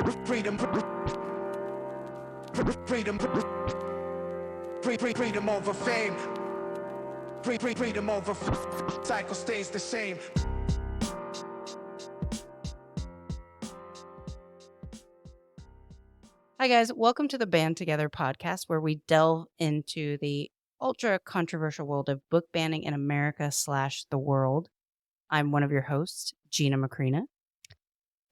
Freedom, freedom, freedom over fame. Freedom over cycle stays the same. Hi, guys. Welcome to the Band Together podcast, where we delve into the ultra controversial world of book banning in America / the world. I'm one of your hosts, Gina Macrina.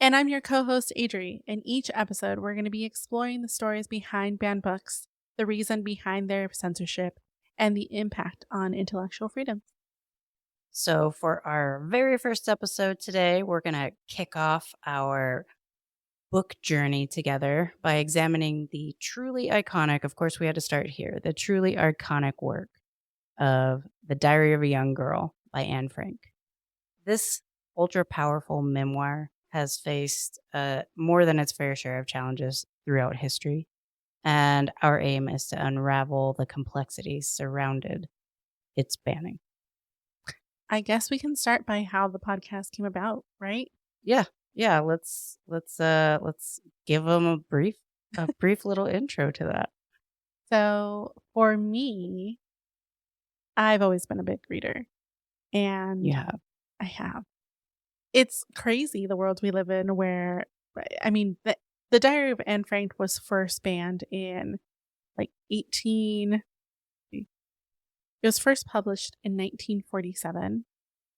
And I'm your co-host, Adri. In each episode, we're going to be exploring the stories behind banned books, the reason behind their censorship, and the impact on intellectual freedom. So for our very first episode today, we're going to kick off our book journey together by examining the truly iconic, of course we had to start here, the truly iconic work of The Diary of a Young Girl by Anne Frank. This ultra powerful memoir has faced more than its fair share of challenges throughout history, and our aim is to unravel the complexities surrounded its banning. I guess we can start by how the podcast came about, right? Yeah, let's give them a brief little intro to that. So for me, I've always been a big reader, and You have. I have. It's crazy the world we live in, where I mean, the Diary of Anne Frank was first banned in it was first published in 1947,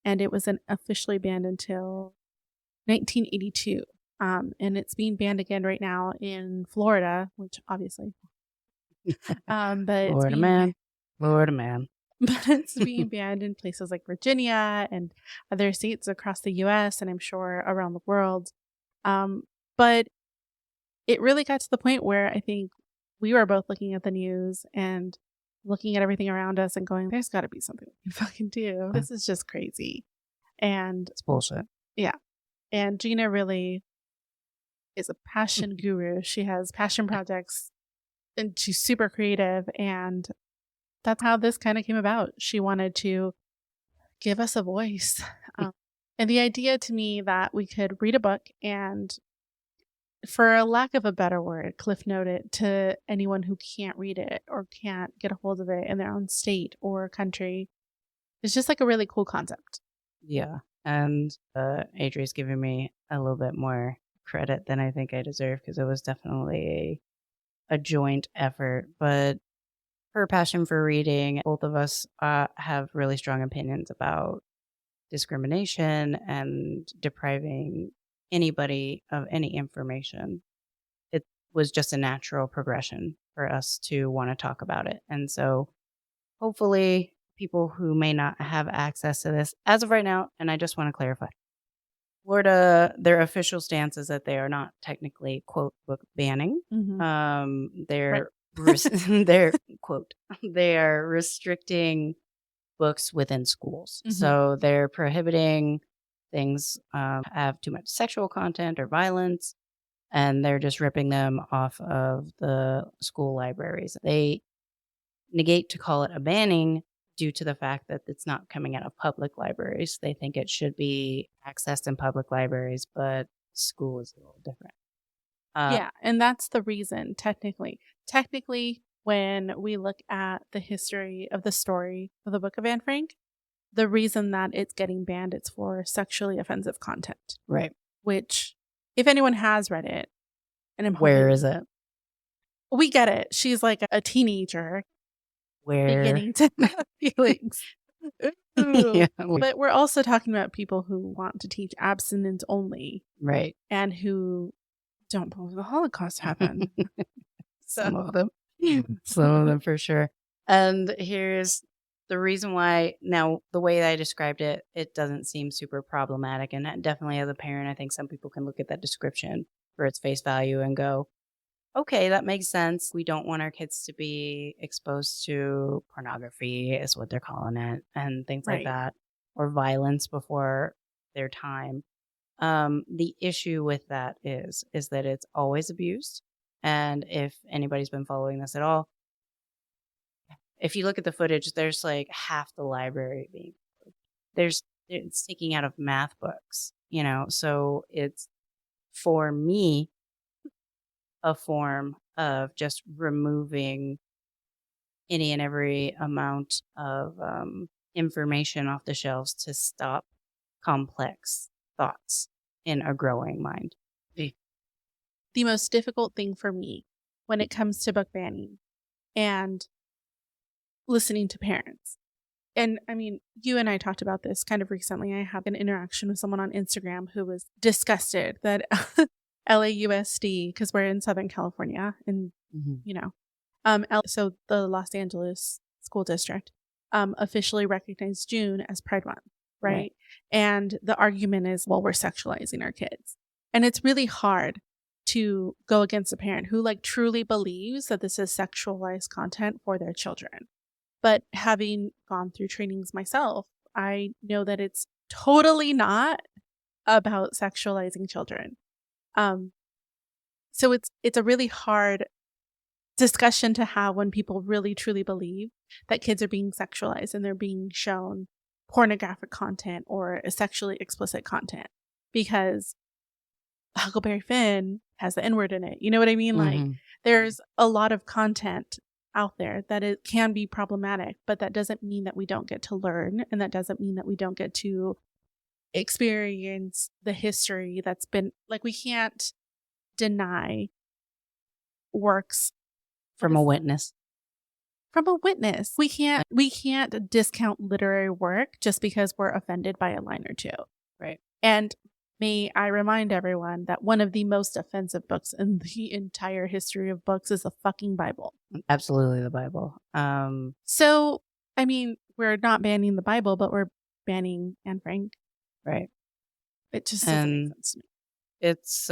and it wasn't officially banned until 1982. And it's being banned again right now in Florida, which obviously, but Florida man. but it's being banned in places like Virginia and other states across the U.S. and I'm sure around the world. But it really got to the point where I think we were both looking at the news and looking at everything around us and going, there's got to be something we can fucking do. This is just crazy. And It's bullshit. Yeah. And Gina really is a passion guru. She has passion projects and she's super creative. And that's how this kind of came about. She wanted to give us a voice. And the idea to me that we could read a book and, for a lack of a better word, cliff note it to anyone who can't read it or can't get a hold of it in their own state or country is just like a really cool concept. Yeah. And Adri's giving me a little bit more credit than I think I deserve, because it was definitely a joint effort. But her passion for reading, both of us have really strong opinions about discrimination and depriving anybody of any information. It was just a natural progression for us to want to talk about it. And so hopefully people who may not have access to this as of right now, and I just want to clarify, Florida, their official stance is that they are not technically, quote, book banning. They're they're quote, they are restricting books within schools. So they're prohibiting things have too much sexual content or violence, and they're just ripping them off of the school libraries. They negate to call it a banning due to the fact that it's not coming out of public libraries. They think it should be accessed in public libraries, but school is a little different. Yeah, and that's the reason, technically. Technically, when we look at the history of the story of the Book of Anne Frank, the reason that it's getting banned, it's for sexually offensive content. Right. Which, if anyone has read it, and I'm Where hoping, is it? we get it. She's like a teenager beginning to have feelings. Yeah. But we're also talking about people who want to teach abstinence only. Right. And who don't believe the Holocaust happened. Some of them for sure. And here's the reason why. Now, the way that I described it, it doesn't seem super problematic. And that definitely, as a parent, I think some people can look at that description for its face value and go, okay, that makes sense. We don't want our kids to be exposed to pornography, is what they're calling it, and things like that, or violence before their time. The issue with that is that it's always abused. And if anybody's been following this at all, if you look at the footage, there's like half the library being, it's taking out of math books, so it's, for me, a form of just removing any and every amount of information off the shelves to stop complex thoughts in a growing mind. The most difficult thing for me when it comes to book banning and listening to parents. And I mean, you and I talked about this kind of recently. I had an interaction with someone on Instagram who was disgusted that LAUSD, because we're in Southern California, and you know, so the Los Angeles school district officially recognized June as Pride Month, right? And the argument is, well, we're sexualizing our kids, and it's really hard to go against a parent who like truly believes that this is sexualized content for their children. But having gone through trainings myself, I know that it's totally not about sexualizing children. So it's a really hard discussion to have when people really truly believe that kids are being sexualized and they're being shown pornographic content or sexually explicit content, because Huckleberry Finn has the N-word in it. You know what I mean? Like, there's a lot of content out there that it can be problematic, but that doesn't mean that we don't get to learn, and that doesn't mean that we don't get to experience the history that's been, like, we can't deny works From a witness. We can't discount literary work just because we're offended by a line or two. Right. And may I remind everyone that one of the most offensive books in the entire history of books is the fucking Bible. Absolutely the Bible. So, I mean, we're not banning the Bible, but we're banning Anne Frank. Right. It just doesn't make sense to me. It's,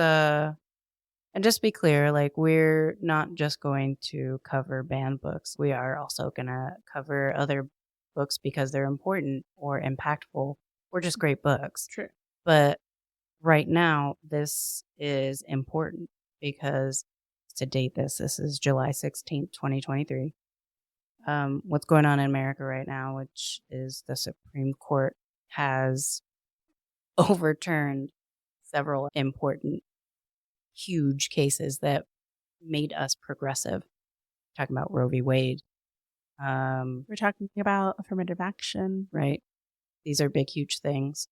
and just be clear, like, we're not just going to cover banned books. We are also going to cover other books because they're important or impactful or just great books. True. But right now, this is important because to date this is July 16th, 2023. What's going on in America right now, which is the Supreme Court has overturned several important, huge cases that made us progressive. We're talking about Roe v. Wade. We're talking about affirmative action. Right. These are big, huge things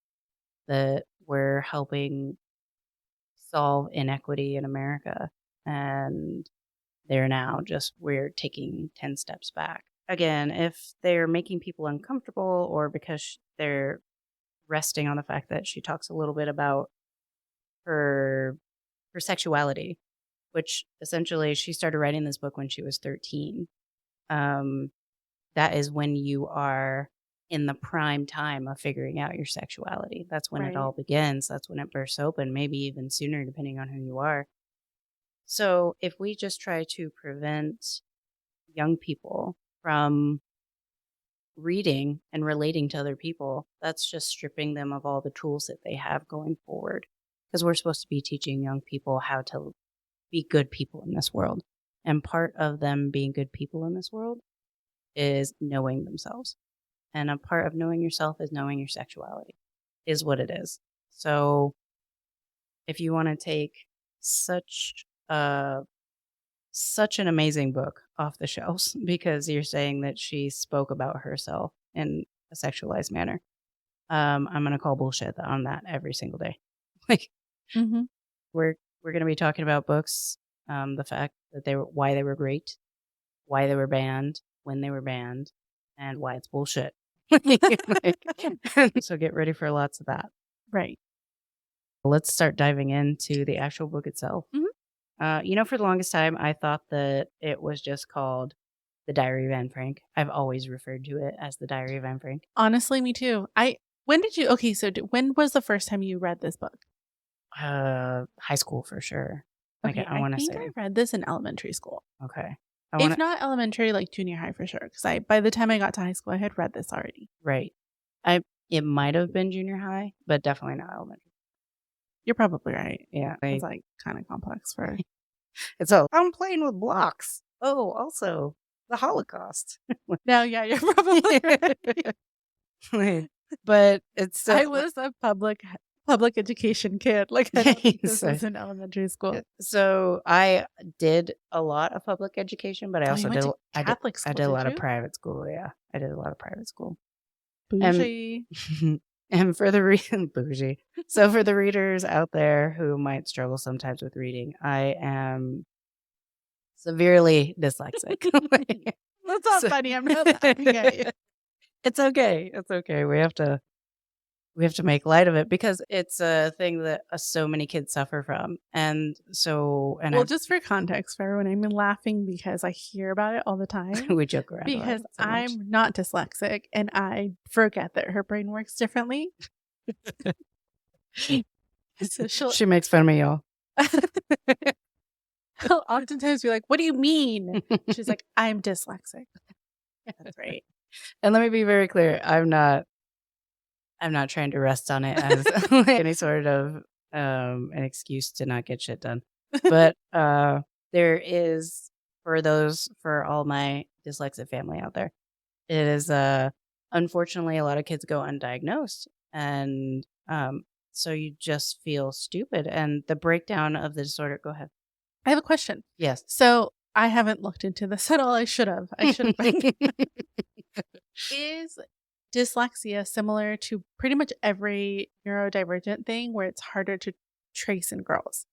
that we're helping solve inequity in America. And they're now just, we're taking 10 steps back. Again, if they're making people uncomfortable or because they're resting on the fact that she talks a little bit about her sexuality, which essentially she started writing this book when she was 13. That is when you are in the prime time of figuring out your sexuality. That's when it all begins. That's when it bursts open, maybe even sooner, depending on who you are. So if we just try to prevent young people from reading and relating to other people, that's just stripping them of all the tools that they have going forward. Because we're supposed to be teaching young people how to be good people in this world. And part of them being good people in this world is knowing themselves. And a part of knowing yourself is knowing your sexuality, is what it is. So if you want to take such an amazing book off the shelves because you're saying that she spoke about herself in a sexualized manner, I'm going to call bullshit on that every single day. Like, we're going to be talking about books, the fact that why they were great, why they were banned, when they were banned, and why it's bullshit. So get ready for lots of that. Right. Let's start diving into the actual book itself. For the longest time, I thought that it was just called The Diary of Anne Frank. I've always referred to it as The Diary of Anne Frank. Honestly, me too. When was the first time you read this book? High school for sure. Okay, I think I read this in elementary school. Okay. If not elementary, like junior high for sure. Because by the time I got to high school, I had read this already. Right. It might have been junior high, but definitely not elementary. You're probably right. Yeah. It's like kind of complex for. It's all, I'm playing with blocks. Oh, also the Holocaust. No, yeah, you're probably right. But it's. I was a public public education kid. Like, I don't think this So- was in elementary school. So I did a lot of public education, but I Oh, also you went did to Catholic school, I did a lot of you? private school. Yeah, I did a lot of private school. Bougie. And for the bougie. So for the readers out there who might struggle sometimes with reading, I am severely dyslexic. That's not So- funny. I'm not laughing at you. It's okay. It's okay. We have to make light of it because it's a thing that so many kids suffer from. And so, Well, just for context for everyone, I'm laughing because I hear about it all the time. we joke around about Because it so much. I'm not dyslexic and I forget that her brain works differently. So She makes fun of me, y'all. she'll oftentimes be like, "What do you mean?" She's like, "I'm dyslexic." That's right. And let me be very clear. I'm not trying to rest on it as any sort of an excuse to not get shit done. But there is, for all my dyslexic family out there, it is unfortunately a lot of kids go undiagnosed, and so you just feel stupid. And the breakdown of the disorder. Go ahead. I have a question. Yes. So I haven't looked into this at all. I should have. Is dyslexia similar to pretty much every neurodivergent thing where it's harder to trace in girls?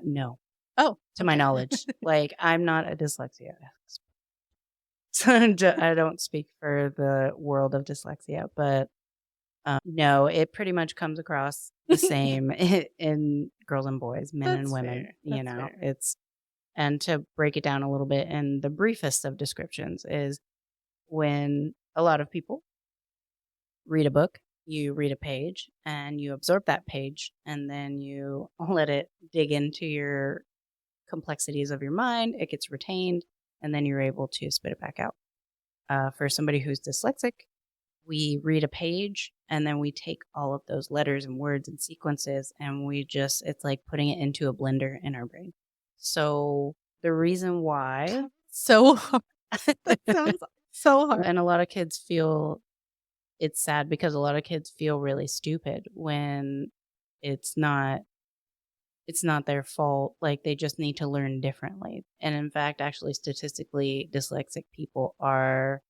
No. Oh, To my knowledge. Like, I'm not a dyslexia expert. So I don't speak for the world of dyslexia, but no, it pretty much comes across the same in girls and boys, men and That's women. fair. You That's know, fair. and to break it down a little bit in the briefest of descriptions is when a lot of people read a book, you read a page and you absorb that page, and then you let it dig into your complexities of your mind. It gets retained, and then you're able to spit it back out. For somebody who's dyslexic, we read a page and then we take all of those letters and words and sequences and it's like putting it into a blender in our brain. So the reason why So hard. That sounds so hard. and a lot of kids feel it's sad because a lot of kids feel really stupid when it's not their fault. Like, they just need to learn differently. And in fact, actually, statistically, dyslexic people are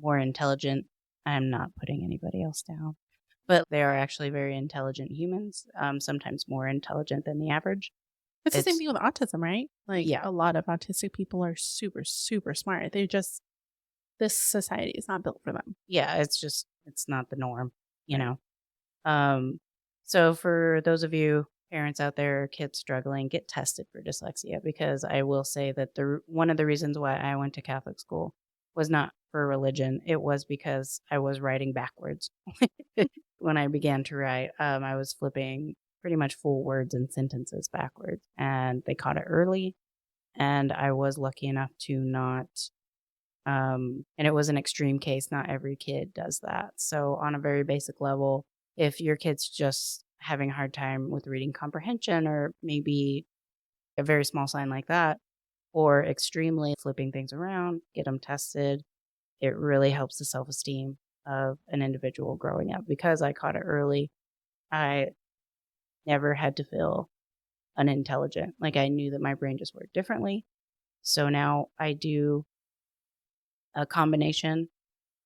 more intelligent. I'm not putting anybody else down, but they are actually very intelligent humans, sometimes more intelligent than the average. It's the same thing with autism, right? Like, Yeah. a lot of autistic people are super, super smart. This society is not built for them. Yeah, it's not the norm, you know? So for those of you parents out there, kids struggling, get tested for dyslexia, because I will say that one of the reasons why I went to Catholic school was not for religion. It was because I was writing backwards. When I began to write, I was flipping pretty much full words and sentences backwards, and they caught it early, and I was lucky enough to not and it was an extreme case. Not every kid does that. So on a very basic level, if your kid's just having a hard time with reading comprehension, or maybe a very small sign like that, or extremely flipping things around, get them tested. It really helps the self-esteem of an individual growing up. Because I caught it early, I never had to feel unintelligent. Like, I knew that my brain just worked differently. So now I do a combination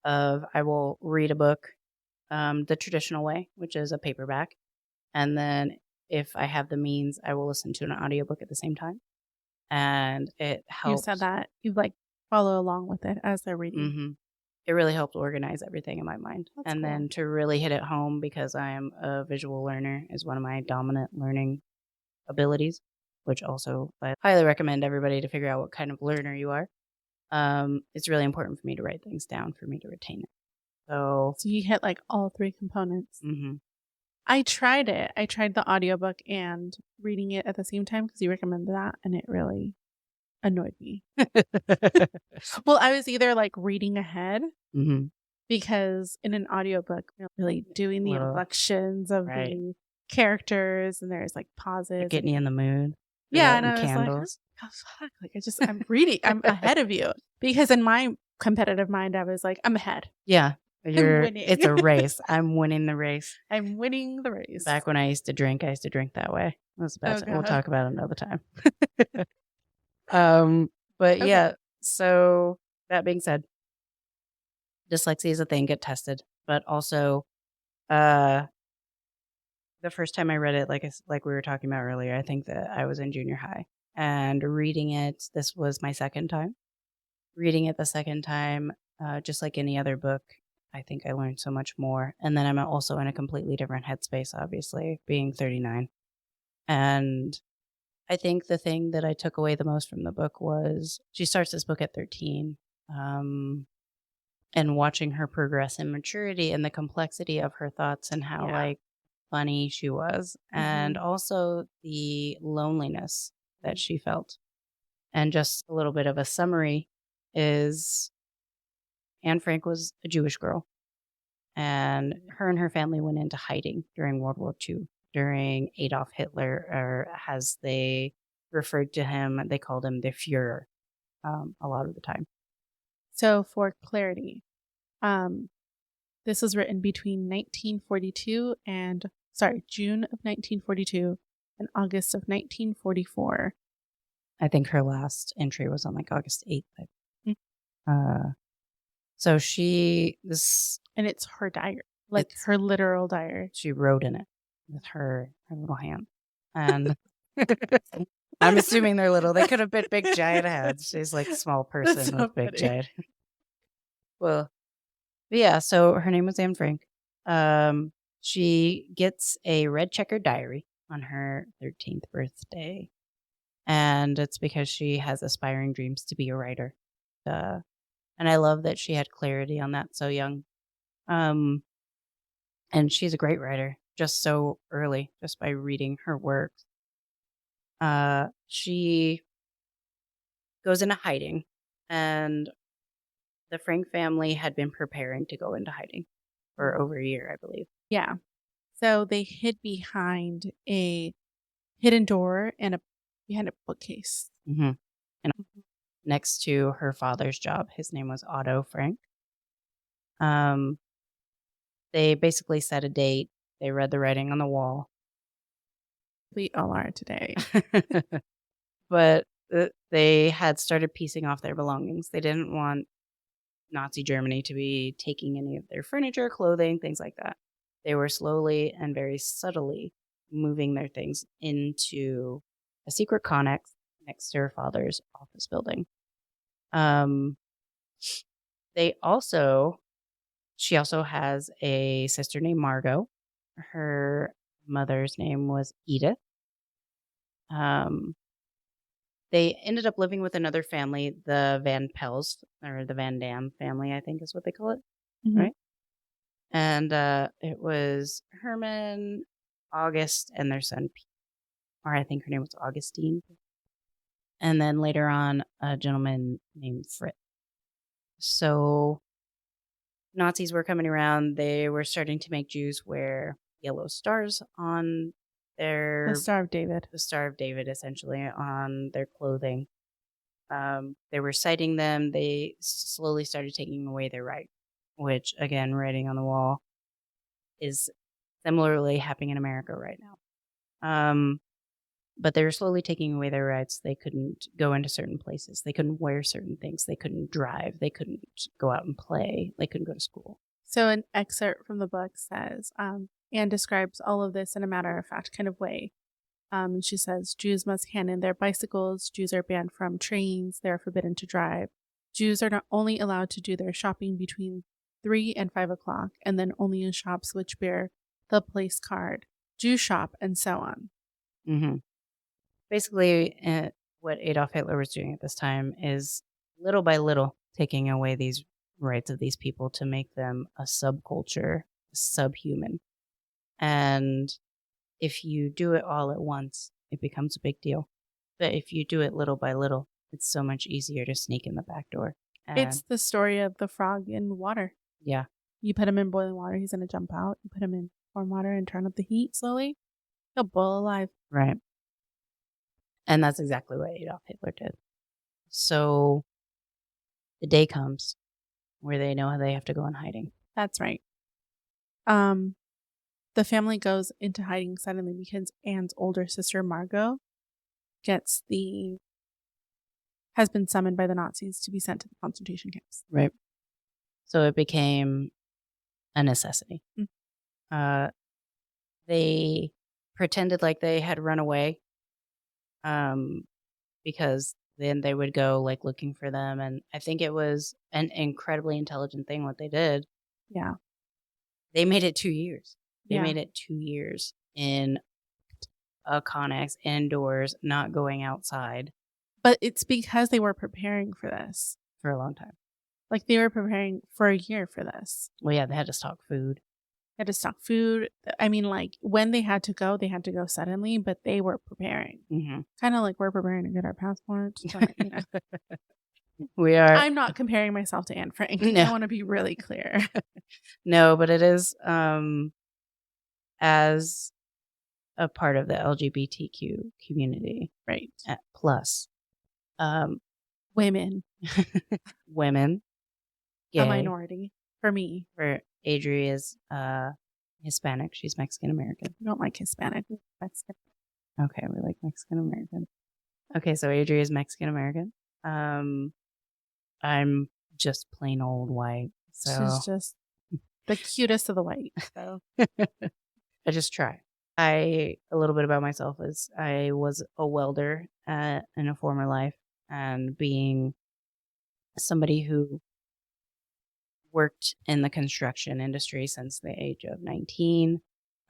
of, I will read a book the traditional way, which is a paperback. And then if I have the means, I will listen to an audiobook at the same time. And it helps. You said that you follow along with it as they're reading. Mm-hmm. It really helped organize everything in my mind. That's and cool. Then to really hit it home, because I am a visual learner, is one of my dominant learning abilities, which also I highly recommend everybody to figure out what kind of learner you are. It's really important for me to write things down, for me to retain it. So you hit all three components. Mm-hmm. I tried it. I tried the audiobook and reading it at the same time because you recommended that, and it really annoyed me. Well, I was either reading ahead, Mm-hmm. because in an audiobook, you're really doing the inflections of Right. the characters, and there's pauses. Getting you in the mood. Yeah, and I was candles. oh, fuck. I'm reading. I'm ahead of you. Because in my competitive mind, I was I'm ahead. Yeah. winning. It's a race. I'm winning the race. I'm winning the race. Back when I used to drink that way. That's about Oh, We'll God. talk about it another time. But Okay. yeah, so that being said, dyslexia is a thing, get tested. But also, the first time I read it, like we were talking about earlier, I think that I was in junior high. And reading it, this was my second time. Reading it the second time, just like any other book, I think I learned so much more. And then I'm also in a completely different headspace, obviously, being 39. And I think the thing that I took away the most from the book was she starts this book at 13. And watching her progress in maturity and the complexity of her thoughts and how Yeah. funny she was, and also the loneliness that she felt. And just a little bit of a summary is Anne Frank was a Jewish girl, and her family went into hiding during World War II, during Adolf Hitler, or as they referred to him, they called him the Fuhrer a lot of the time. So for clarity, this was written between 1942 and June of 1942 and August of 1944. I think her last entry was on August 8th. So and it's her diary, her literal diary. She wrote in it with her little hand. And I'm assuming they're little. They could have been big, giant hands. She's like a small person so with big, funny. giant. Well, yeah, so her name was Anne Frank. She gets a red checkered diary on her 13th birthday. And it's because she has aspiring dreams to be a writer. And I love that she had clarity on that so young. And she's a great writer, just so early, just by reading her work. She goes into hiding, and the Frank family had been preparing to go into hiding for over a year, I believe. Yeah. So they hid behind a hidden door and behind a bookcase. And next to her father's job, his name was Otto Frank. They basically set a date. They read the writing on the wall. We all are today. But they had started piecing off their belongings. They didn't want Nazi Germany to be taking any of their furniture, clothing, things like that. They were slowly and very subtly moving their things into a secret connex next to her father's office building. She also has a sister named Margot. Her mother's name was Edith. They ended up living with another family, the Van Pels, or the Van Dam family, I think is what they call it, right? And it was Herman, August, and their son, or I think her name was Augustine. And then later on, a gentleman named Fritz. So Nazis were coming around. They were starting to make Jews wear yellow stars on The Star of David. The Star of David, essentially, on their clothing. They were citing them. They slowly started taking away their right, which, again, writing on the wall is similarly happening in America right now. But they were slowly taking away their rights. They couldn't go into certain places. They couldn't wear certain things. They couldn't drive. They couldn't go out and play. They couldn't go to school. So an excerpt from the book says, Anne describes all of this in a matter-of-fact kind of way. She says, Jews must hand in their bicycles. Jews are banned from trains. They're forbidden to drive. Jews are not only allowed to do their shopping between 3 and 5 o'clock, and then only in shops which bear the place card, Jew shop, and so on. Mm-hmm. Basically, what Adolf Hitler was doing at this time is little by little taking away these rights of these people to make them a subculture, subhuman. And if you do it all at once, it becomes a big deal. But if you do it little by little, it's so much easier to sneak in the back door. It's the story of the frog in water. Yeah. You put him in boiling water, he's going to jump out. You put him in warm water and turn up the heat slowly, he'll boil alive. Right. And that's exactly what Adolf Hitler did. So the day comes where they know they have to go in hiding. That's right. The family goes into hiding suddenly because Anne's older sister, Margot, has been summoned by the Nazis to be sent to the concentration camps. Right. So it became a necessity. Mm. They pretended like they had run away, because then they would go like looking for them. And I think it was an incredibly intelligent thing what they did. Yeah. They made it 2 years. They Yeah. made it 2 years in a Connex, indoors, not going outside But it's because they were preparing for this. for a long time. Like, they were preparing for a year for this. Well, yeah, they had to stock food. They had to stock food. I mean, like, when they had to go suddenly, but they were preparing. Mm-hmm. Kind of like we're preparing to get our passports. But, you know. We are. I'm not comparing myself to Anne Frank. No. I want to be really clear. No, but it is as a part of the LGBTQ community, Right. plus Women. women, gay. A minority. For me. For Adri is Hispanic. She's Mexican American. I don't like Hispanic. Mexican. Okay, we like Mexican American. Okay, so Adri is Mexican American. I'm just plain old white. So She's just the cutest of the white. So I just try. A little bit about myself is I was a welder in a former life, and being somebody who worked in the construction industry since the age of 19.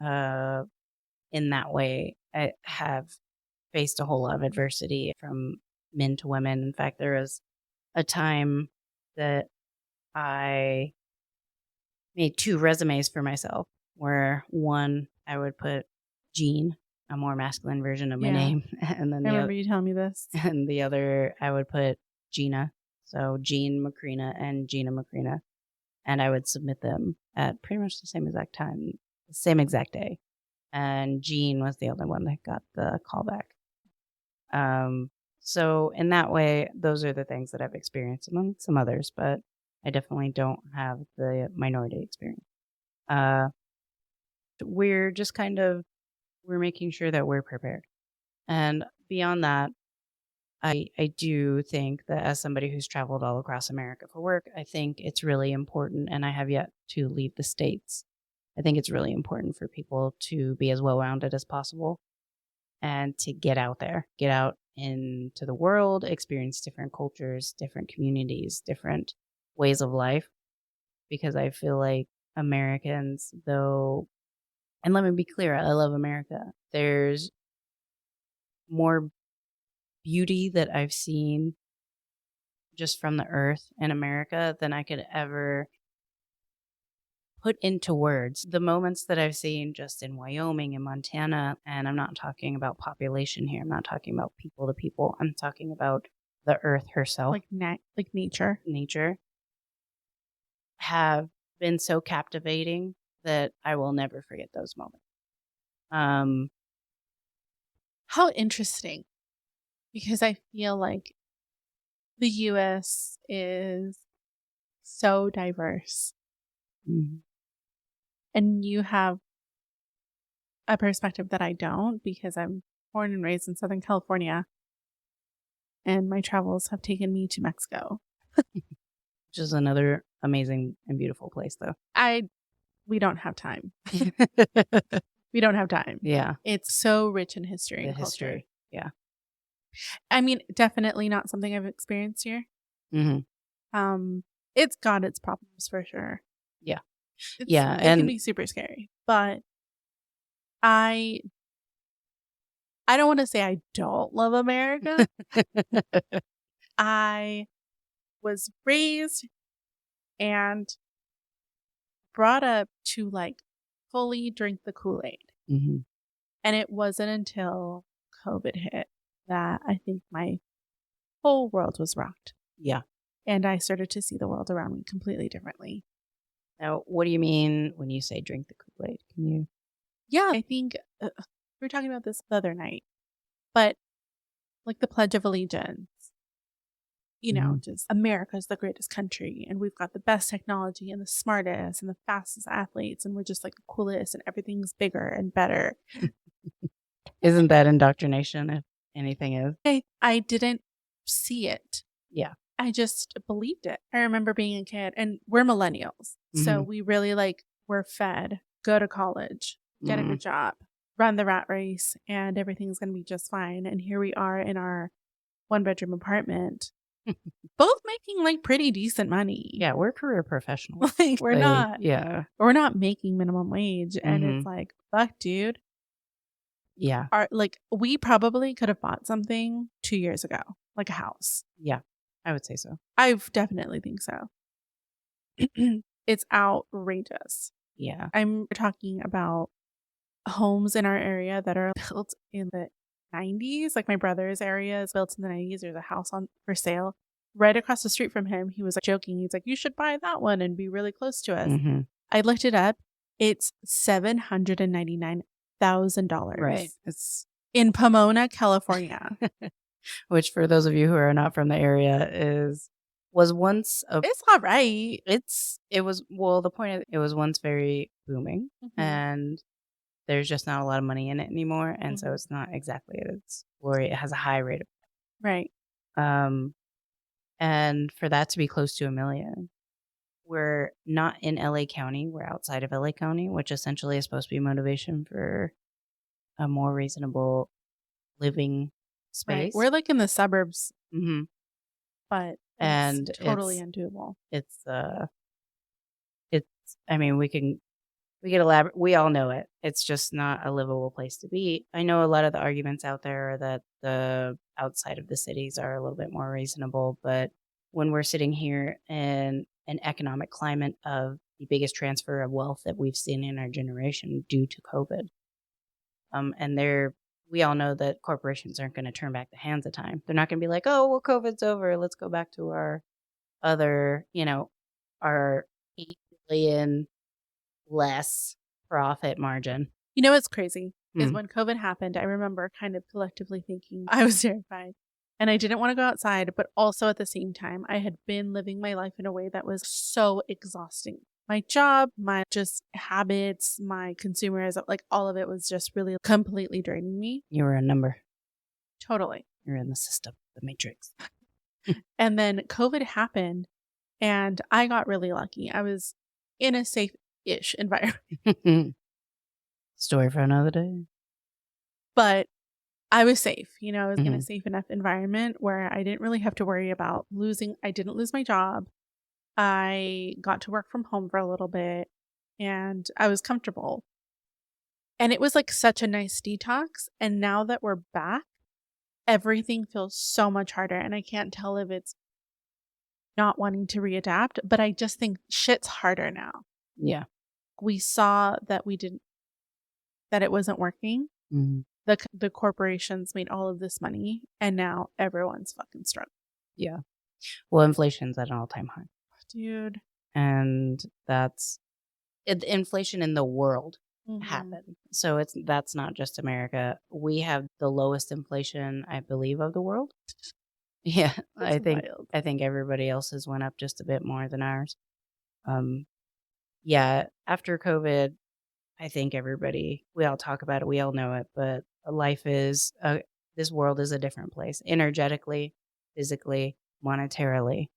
In that way, I have faced a whole lot of adversity from men to women. In fact, there was a time that I made 2 resumes for myself, where one I would put Jean, a more masculine version of my name, and then I remember you telling me this. and the other I would put Gina. So Jean Macrina and Gina Macrina. And I would submit them at pretty much the same exact time, the same exact day. And Jean was the only one that got the callback. So in that way, those are the things that I've experienced among some others, but I definitely don't have the minority experience. We're just we're making sure that we're prepared. And beyond that, I do think that as somebody who's traveled all across America for work, I think it's really important, and I have yet to leave the States. I think it's really important for people to be as well-rounded as possible and to get out there, get out into the world, experience different cultures, different communities, different ways of life. Because I feel like Americans, though, and let me be clear, I love America. There's more beauty that I've seen just from the earth in America than I could ever put into words. The moments that I've seen just in Wyoming and Montana, and I'm not talking about population here. I'm not talking about people to people. I'm talking about the earth herself. Like nature. Nature. Have been so captivating that I will never forget those moments. How interesting. Because I feel like the U.S. is so diverse. Mm-hmm. And you have a perspective that I don't, because I'm born and raised in Southern California. And my travels have taken me to Mexico. Which is another amazing and beautiful place, though. We don't have time. We don't have time. Yeah. It's so rich in history and culture. History. Yeah. I mean, definitely not something I've experienced here. Mm-hmm. It's got its problems for sure. Yeah. It and can be super scary, but I don't want to say I don't love America. I was raised and brought up to like fully drink the Kool-Aid. Mm-hmm. And it wasn't until COVID hit that I think my whole world was rocked. Yeah. And I started to see the world around me completely differently. Now, what do you mean when you say drink the Kool-Aid? Can you? Yeah, I think we were talking about this the other night, but like the Pledge of Allegiance you know, just America's the greatest country and we've got the best technology and the smartest and the fastest athletes and we're just like the coolest and everything's bigger and better. Isn't that indoctrination if anything is? I didn't see it. Yeah. I just believed it. I remember being a kid and we're millennials. So we really like we're fed, go to college, get a good job, run the rat race and everything's going to be just fine. And here we are in our 1-bedroom apartment. Both making like pretty decent money. Yeah, we're career professionals. Like we're not making minimum wage. And it's like, fuck, dude. Yeah. Like we probably could have bought something 2 years ago, like a house. Yeah, I would say so. I definitely think so. It's outrageous. Yeah. I'm talking about homes in our area that are built in the 90s. Like my brother's area is built in the 90s. There's a house on for sale right across the street from him. He was like joking. He's like, you should buy that one and be really close to us. I looked it up. It's $799,000. Right. It's in Pomona, California. Which for those of you who are not from the area was once it's all right. The point of it was once very booming and there's just not a lot of money in it anymore. And so it's not exactly at its glory. It has a high rate of right. And for that to be close to $1 million, we're not in LA County. We're outside of LA County, which essentially is supposed to be motivation for a more reasonable living space. Right. We're like in the suburbs, but it's totally undoable. I mean, we can elaborate. We all know it. It's just not a livable place to be. I know a lot of the arguments out there are that the outside of the cities are a little bit more reasonable, but when we're sitting here in an economic climate of the biggest transfer of wealth that we've seen in our generation due to COVID, and we all know that corporations aren't going to turn back the hands of time. They're not going to be like, oh, well, COVID's over. Let's go back to our other, our 8 billion less profit margin. You know what's crazy is when COVID happened, I remember kind of collectively thinking I was terrified and I didn't want to go outside, but also at the same time, I had been living my life in a way that was so exhausting. My job, my just habits, my consumerism, like all of it was just really completely draining me. You were a number. Totally. You're in the system, the matrix. And then COVID happened and I got really lucky. I was in a safe-ish environment. Story for another day. But I was safe. I was in a safe enough environment where I didn't really have to worry about I didn't lose my job. I got to work from home for a little bit and I was comfortable. And it was like such a nice detox. And now that we're back, everything feels so much harder. And I can't tell if it's not wanting to readapt, but I just think shit's harder now. Yeah. We saw that that it wasn't working. The corporations made all of this money and now everyone's fucking struggling. Yeah. Well, inflation's at an all-time high. Dude. And that's inflation in the world happened. So that's not just America. We have the lowest inflation, I believe, of the world. Yeah. I think everybody else's went up just a bit more than ours. Yeah, after COVID, I think we all talk about it, we all know it, but this world is a different place. Energetically, physically, monetarily,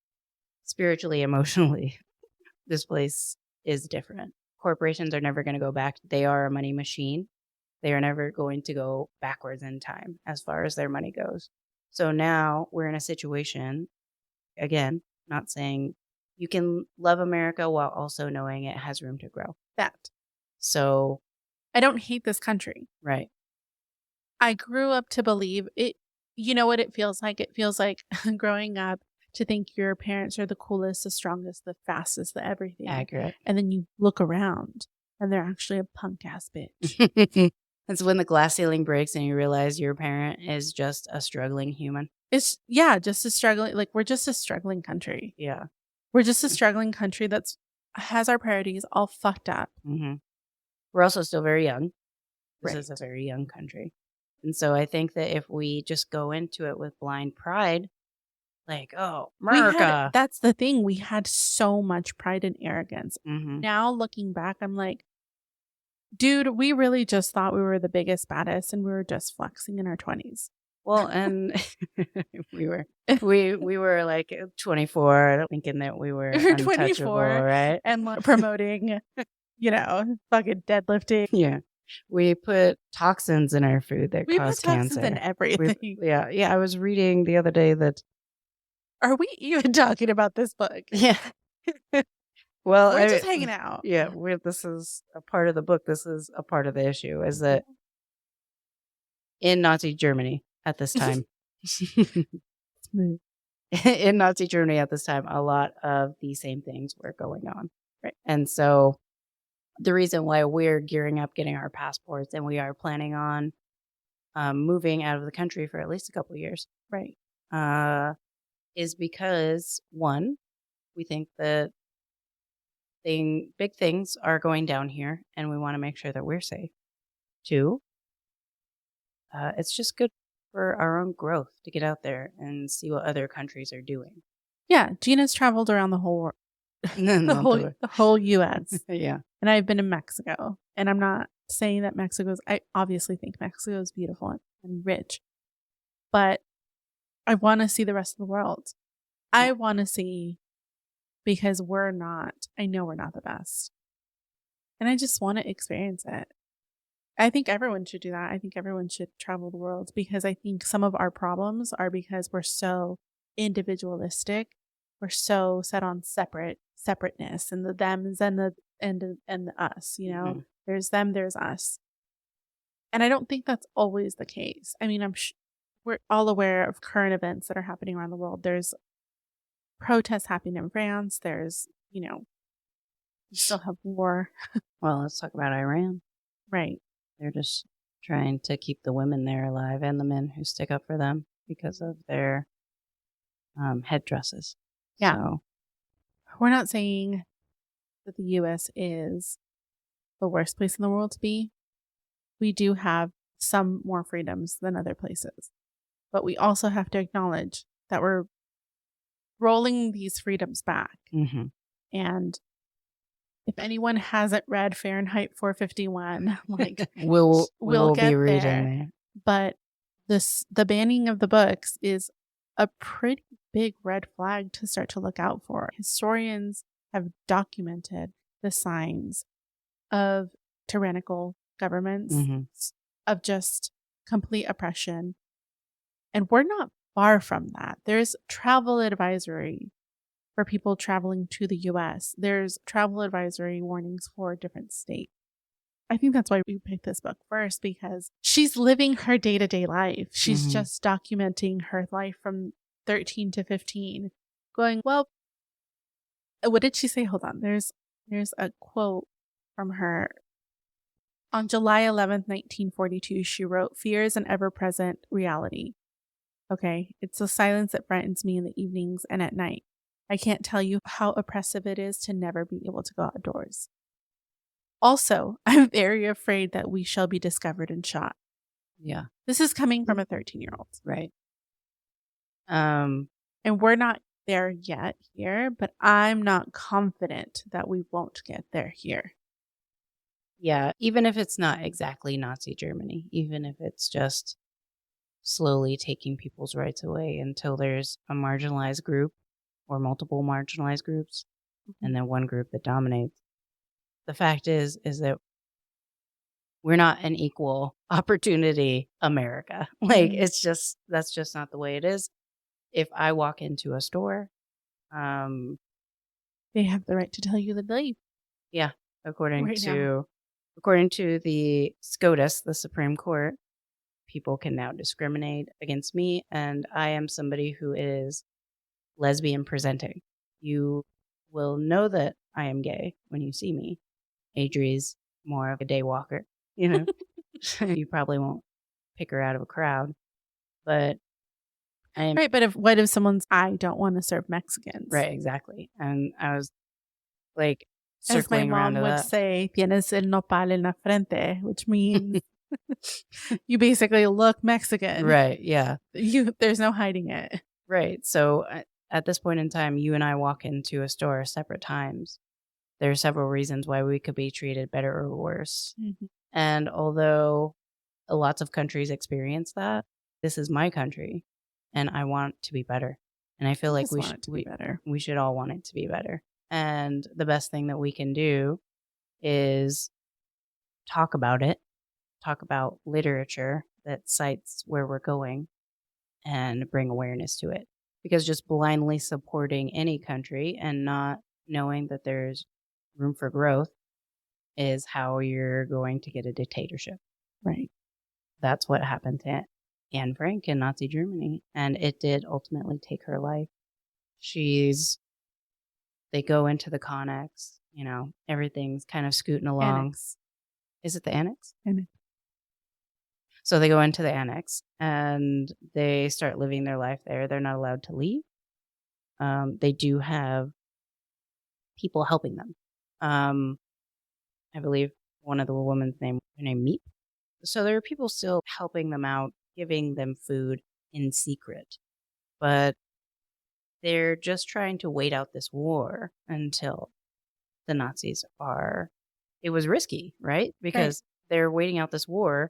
spiritually, emotionally. This place is different. Corporations are never going to go back. They are a money machine. They are never going to go backwards in time as far as their money goes. So now we're in a situation, again, not saying you can love America while also knowing it has room to grow. So I don't hate this country. Right. I grew up to believe it. You know what it feels like? It feels like growing up to think your parents are the coolest, the strongest, the fastest, the everything. Accurate. And then you look around and they're actually a punk ass bitch. It's when the glass ceiling breaks and you realize your parent is just a struggling human. Just a struggling, like we're just a struggling country. Yeah. We're just a struggling country has our priorities all fucked up. We're also still very young. This is a very young country. And so I think that if we just go into it with blind pride, like, oh, We had, America. that's the thing. We had so much pride and arrogance. Mhm. Now looking back, I'm like, dude, we really just thought we were the biggest, baddest, and we were just flexing in our 20s. Well, and we were like 24, thinking that we were We were untouchable, 24 right? and promoting, fucking deadlifting. Yeah. We put toxins in our food that We put cause toxins cancer. in everything. Yeah. I was reading the other day that. Are we even talking about this book? Yeah. Well, We're just hanging out. Yeah, this is a part of the book. This is a part of the issue, is that in Nazi Germany at this time, Smooth. in Nazi Germany at this time, a lot of the same things were going on. Right. And so the reason why we're gearing up, getting our passports, and we are planning on moving out of the country for at least a couple of years, Right. is because, one, we think that big things are going down here, and we want to make sure that we're safe. Two, it's just good for our own growth to get out there and see what other countries are doing. Yeah, Gina's traveled around the whole the whole U.S. Yeah, and I've been in Mexico, and I'm not saying that I obviously think Mexico is beautiful and rich, but I want to see the rest of the world. I want to see, because I know we're not the best, and I just want to experience it. I think everyone should do that. I think everyone should travel the world, because I think some of our problems are because we're so individualistic. We're so set on separateness, and the thems and the us, Mhm. There's them, there's us. And I don't think that's always the case. I mean, we're all aware of current events that are happening around the world. There's protests happening in France. There's, we still have war. Well, let's talk about Iran. Right. They're just trying to keep the women there alive, and the men who stick up for them, because of their headdresses. Yeah. So, We're not saying that the U.S. is the worst place in the world to be. We do have some more freedoms than other places. But we also have to acknowledge that we're rolling these freedoms back. mhm. And if anyone hasn't read Fahrenheit 451, we'll get be reading there. there. But the banning of the books is a pretty big red flag to start to look out for. Historians have documented the signs of tyrannical governments, Mhm. of just complete oppression. And we're not far from that. There's travel advisory for people traveling to the US. There's travel advisory warnings for different states. I think that's why we picked this book first, because she's living her day-to-day life. She's Mhm. just documenting her life from 13 to 15, going, well, what did she say? Hold on. There's a quote from her. On July 11th, 1942, she wrote, "Fear is an ever-present reality. Okay, it's the silence that frightens me in the evenings and at night. I can't tell you how oppressive it is to never be able to go outdoors. Also, I'm very afraid that we shall be discovered and shot." Yeah, This is coming from a 13-year-old. right. And we're not there yet here, but I'm not confident that we won't get there here. Yeah, even if it's not exactly Nazi Germany, even if it's just slowly taking people's rights away until there's a marginalized group or multiple marginalized groups, and then one group that dominates. The fact is that we're not an equal opportunity America. That's just not the way it is. If I walk into a store, They have the right to tell you to leave. yeah, according Right to the SCOTUS, the Supreme Court, people can now discriminate against me, and I am somebody who is lesbian presenting. You will know that I am gay when you see me. Adri's more of a day walker, You probably won't pick her out of a crowd, but I am Right, but what if someone's, I don't want to serve Mexicans? right, exactly. And I was like As my circling around mom to would that. say, "Tienes el nopal en la frente," which means you basically look Mexican. Right, yeah. There's no hiding it. Right. So at this point in time, you and I walk into a store separate times. There are several reasons why we could be treated better or worse. Mhm. And although lots of countries experience that, this is my country and I want to be better. And I feel I like just want it to be better. we should all want it to be better. And the best thing that we can do is talk about it, talk about literature that cites where we're going and bring awareness to it. Because just blindly supporting any country and not knowing that there's room for growth is how you're going to get a dictatorship. Right. That's what happened to Anne Frank in Nazi Germany, and it did ultimately take her life. They go into the Connex, everything's kind of scooting along. Annex. Is it the Annex? Annex. So they go into the Annex and they start living their life there. They're not allowed to leave. They do have people helping them. I believe one of the women's name, her name Meep. So there are people still helping them out, giving them food in secret. But they're just trying to wait out this war until the Nazis are. It was risky, right? Because they're waiting out this war,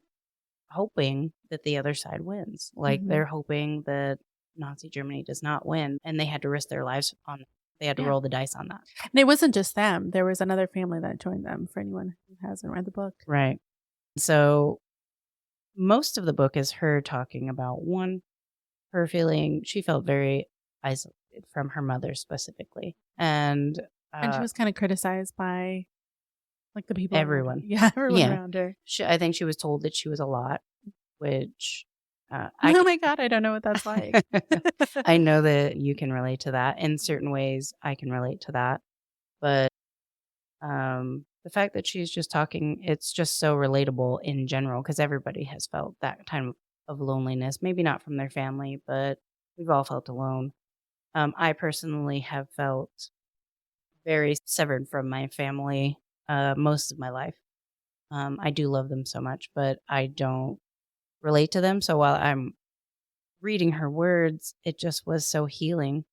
hoping that the other side wins. Like they're hoping that Nazi Germany does not win, and they had to risk their lives on it. They had to roll the dice on that. And it wasn't just them. There was another family that joined them, for anyone who hasn't read the book. Right. So most of the book is her talking about, one, her feeling, she felt very isolated from her mother specifically. And she was kind of criticized by like the people everyone. Around her. Yeah, everyone around her. I think she was told that she was a lot, which oh my God, I don't know what that's like. I know that you can relate to that. In certain ways, I can relate to that. But the fact that she's just talking, it's just so relatable in general because everybody has felt that time of loneliness. Maybe not from their family, but we've all felt alone. I personally have felt very severed from my family most of my life. I do love them so much, but I don't relate to them. So while I'm reading her words, it just was so healing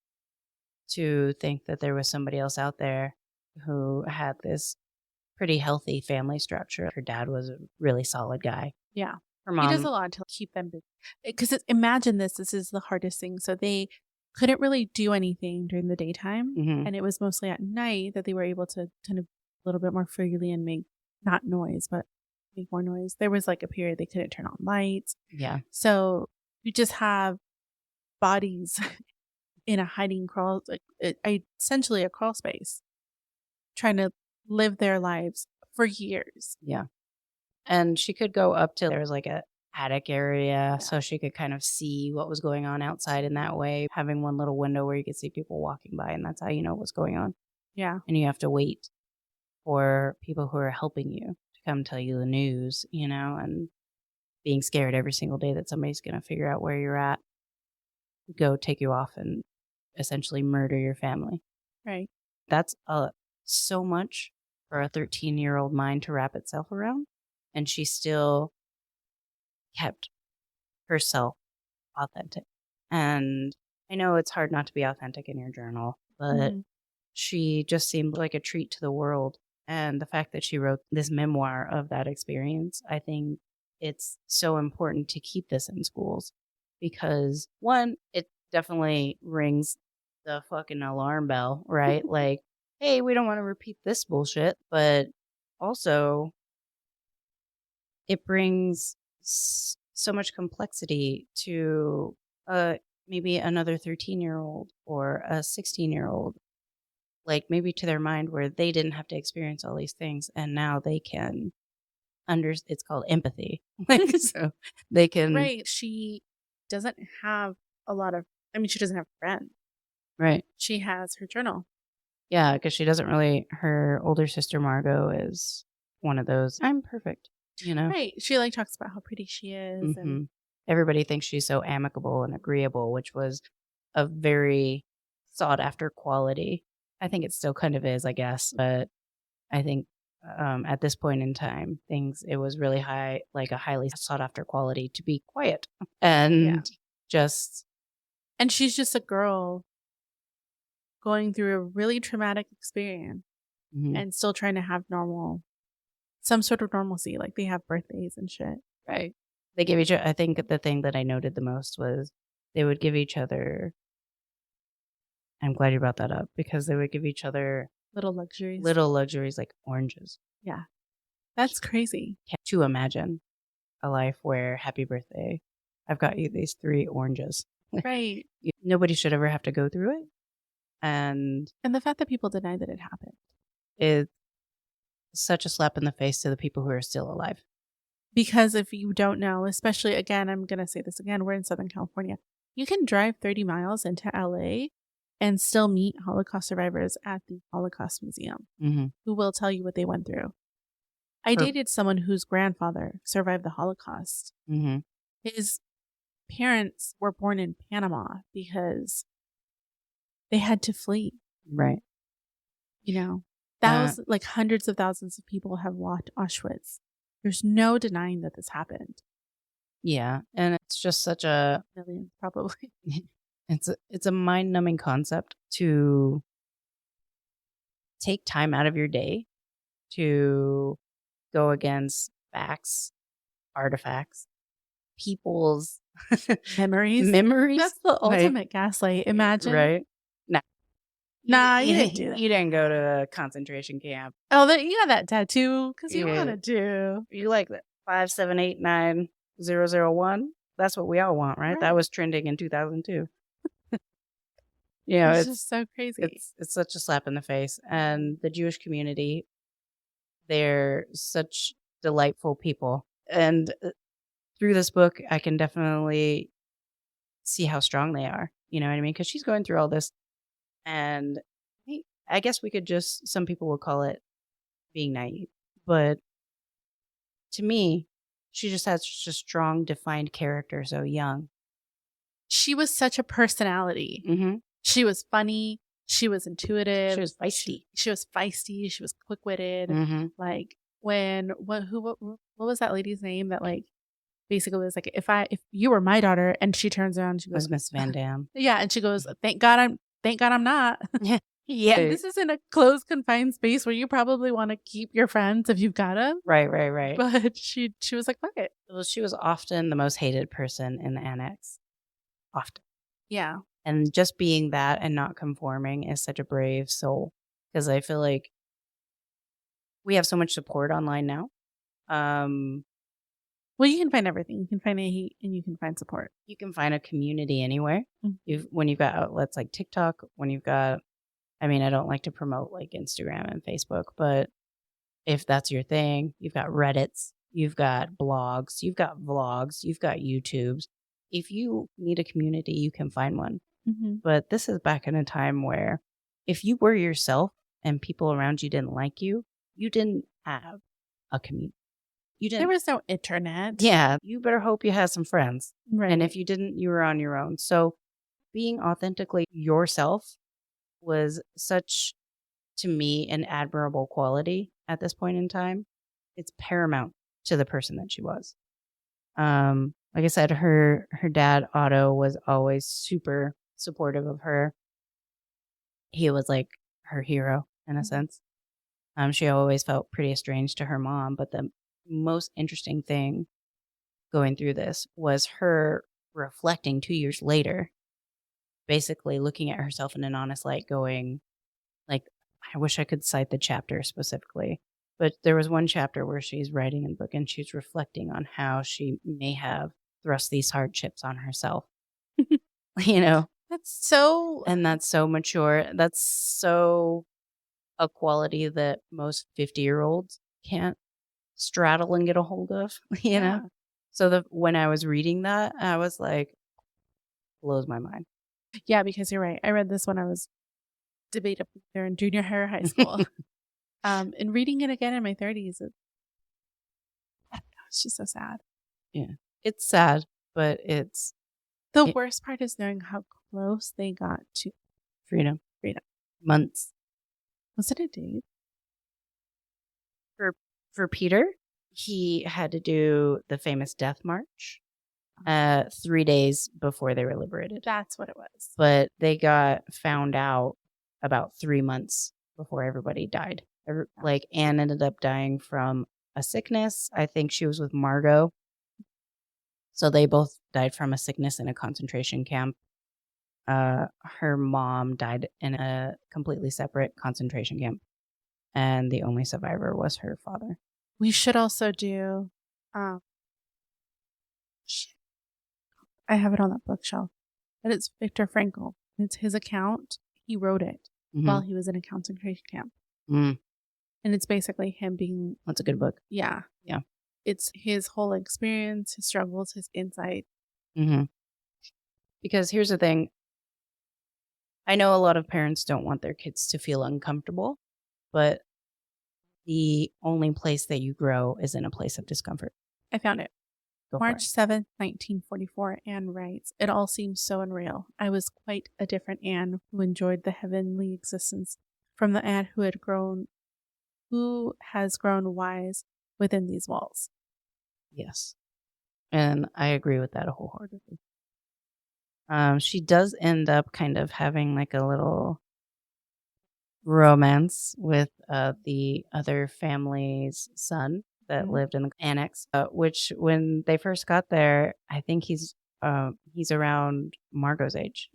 to think that there was somebody else out there who had this pretty healthy family structure. Her dad was a really solid guy. Yeah. Her mom. He does a lot to keep them busy. Because imagine this is the hardest thing. So they couldn't really do anything during the daytime. And it was mostly at night that they were able to kind of a little bit more freely and make not noise, but make more noise. There was like a period they couldn't turn on lights. Yeah. So you just have bodies in a hiding crawl, essentially a crawl space, trying to live their lives for years. Yeah. And she could go up to, there was like a attic area, so she could kind of see what was going on outside in that way, having one little window where you could see people walking by, and that's how you know what's going on. Yeah. And you have to wait for people who are helping you to come tell you the news, and being scared every single day that somebody's going to figure out where you're at, go take you off and essentially murder your family. Right. That's so much for a 13-year-old mind to wrap itself around. And she still kept herself authentic. And I know it's hard not to be authentic in your journal, but she just seemed like a treat to the world. And the fact that she wrote this memoir of that experience, I think it's so important to keep this in schools because, one, it definitely rings the fucking alarm bell, right? Like, hey, we don't want to repeat this bullshit, but also it brings so much complexity to maybe another 13-year-old or a 16-year-old, like maybe to their mind where they didn't have to experience all these things and now they can it's called empathy. So they can. Right. She doesn't have she doesn't have friends. Right. She has her journal. Yeah, because she doesn't really, her older sister Margot is one of those, I'm perfect, Right. She talks about how pretty she is. And everybody thinks she's so amicable and agreeable, which was a very sought after quality. I think it still kind of is, I guess, but I think at this point in time, it was really high, like a highly sought after quality to be quiet and just And she's just a girl going through a really traumatic experience Mhm. and still trying to have some sort of normalcy. Like they have birthdays and shit. Right. They give each other, I think the thing that I noted the most was they would give each other, I'm glad you brought that up, because they would give each other Little luxuries. little luxuries like oranges. Yeah. That's crazy. To imagine a life where, happy birthday, I've got you these 3 oranges. Right. Nobody should ever have to go through it. And And the fact that people deny that it happened. it's such a slap in the face to the people who are still alive. Because if you don't know, especially again, I'm going to say this again, we're in Southern California. You can drive 30 miles into LA and still meet Holocaust survivors at the Holocaust Museum Mm-hmm. who will tell you what they went through. I dated someone whose grandfather survived the Holocaust. Mm-hmm. His parents were born in Panama because they had to flee. Right. You know, thousands, like hundreds of thousands of people have walked Auschwitz. There's no denying that this happened. Yeah. And it's just such a Millions, probably. it's a mind-numbing concept to take time out of your day to go against facts, artifacts, people's Memories. That's the ultimate gaslight. Imagine. Right? Nah, you didn't do that. You didn't go to a concentration camp. Oh, you got that tattoo because you want to do. You like that 5789001? That's what we all want, right? That was trending in 2002. It's just so crazy. It's such a slap in the face. And the Jewish community, they're such delightful people. And through this book, I can definitely see how strong they are. You know what I mean? Because she's going through all this. And I guess we could just, some people would call it being naive. But to me, she just has such a strong, defined character so young. She was such a personality. Mm-hmm. She was funny. She was intuitive. She was feisty. She was feisty. She was quick-witted. Mm-hmm. Like what was that lady's name that like basically was like, if you were my daughter, and she turns around, she goes, Miss Van Dam. Yeah, and she goes, thank God I'm not. Yeah. This is in a closed, confined space where you probably want to keep your friends if you've got them. Right. But she was like, fuck it. Well, she was often the most hated person in the annex. Often. Yeah. And just being that and not conforming is such a brave soul. Because I feel like we have so much support online now. Well, you can find everything. You can find hate and you can find support. You can find a community anywhere. Mm-hmm. When you've got outlets like TikTok, when you've got, I mean, I don't like to promote like Instagram and Facebook, but if that's your thing, you've got Reddits, you've got blogs, you've got vlogs, you've got YouTubes. If you need a community, you can find one. Mm-hmm. But this is back in a time where if you were yourself and people around you didn't like you, you didn't have a community. There was no internet. Yeah. You better hope you had some friends. Right. And if you didn't, you were on your own. So being authentically yourself was such, to me, an admirable quality at this point in time. It's paramount to the person that she was. Like I said, her dad, Otto, was always super supportive of her. He was like her hero in a sense. She always felt pretty estranged to her mom, but the most interesting thing going through this was her reflecting 2 years later, basically looking at herself in an honest light, going like, I wish I could cite the chapter specifically, but there was one chapter where she's writing in the book and she's reflecting on how she may have thrust these hardships on herself. You know, that's so mature. That's so a quality that most 50-year-olds can't straddle and get a hold of, you know? So when I was reading that, I was like, blows my mind. Yeah, because you're right. I read this when I was debating there in junior high or high school. And reading it again in my 30s, it's just so sad. Yeah. It's sad, but it's... The worst part is knowing how close they got to freedom. Months. Was it a date? For Peter, he had to do the famous death march 3 days before they were liberated. That's what it was. But they got found out about 3 months before everybody died. Like, Anne ended up dying from a sickness. I think she was with Margot. So they both died from a sickness in a concentration camp. Her mom died in a completely separate concentration camp. And the only survivor was her father. We should also do, shit. I have it on that bookshelf. But it's Viktor Frankl. It's his account. He wrote it while he was in a concentration camp. Mm. And it's basically him being... That's a good book. Yeah. Yeah. It's his whole experience, his struggles, his insight. Mm-hmm. Because here's the thing. I know a lot of parents don't want their kids to feel uncomfortable, but the only place that you grow is in a place of discomfort. I found it. Go for March it. 7th, 1944, Anne writes, "It all seems so unreal. I was quite a different Anne who enjoyed the heavenly existence from the Anne who has grown wise within these walls." Yes. And I agree with that wholeheartedly. She does end up kind of having like a little romance with the other family's son that lived in the annex, which when they first got there, I think he's around Margot's age.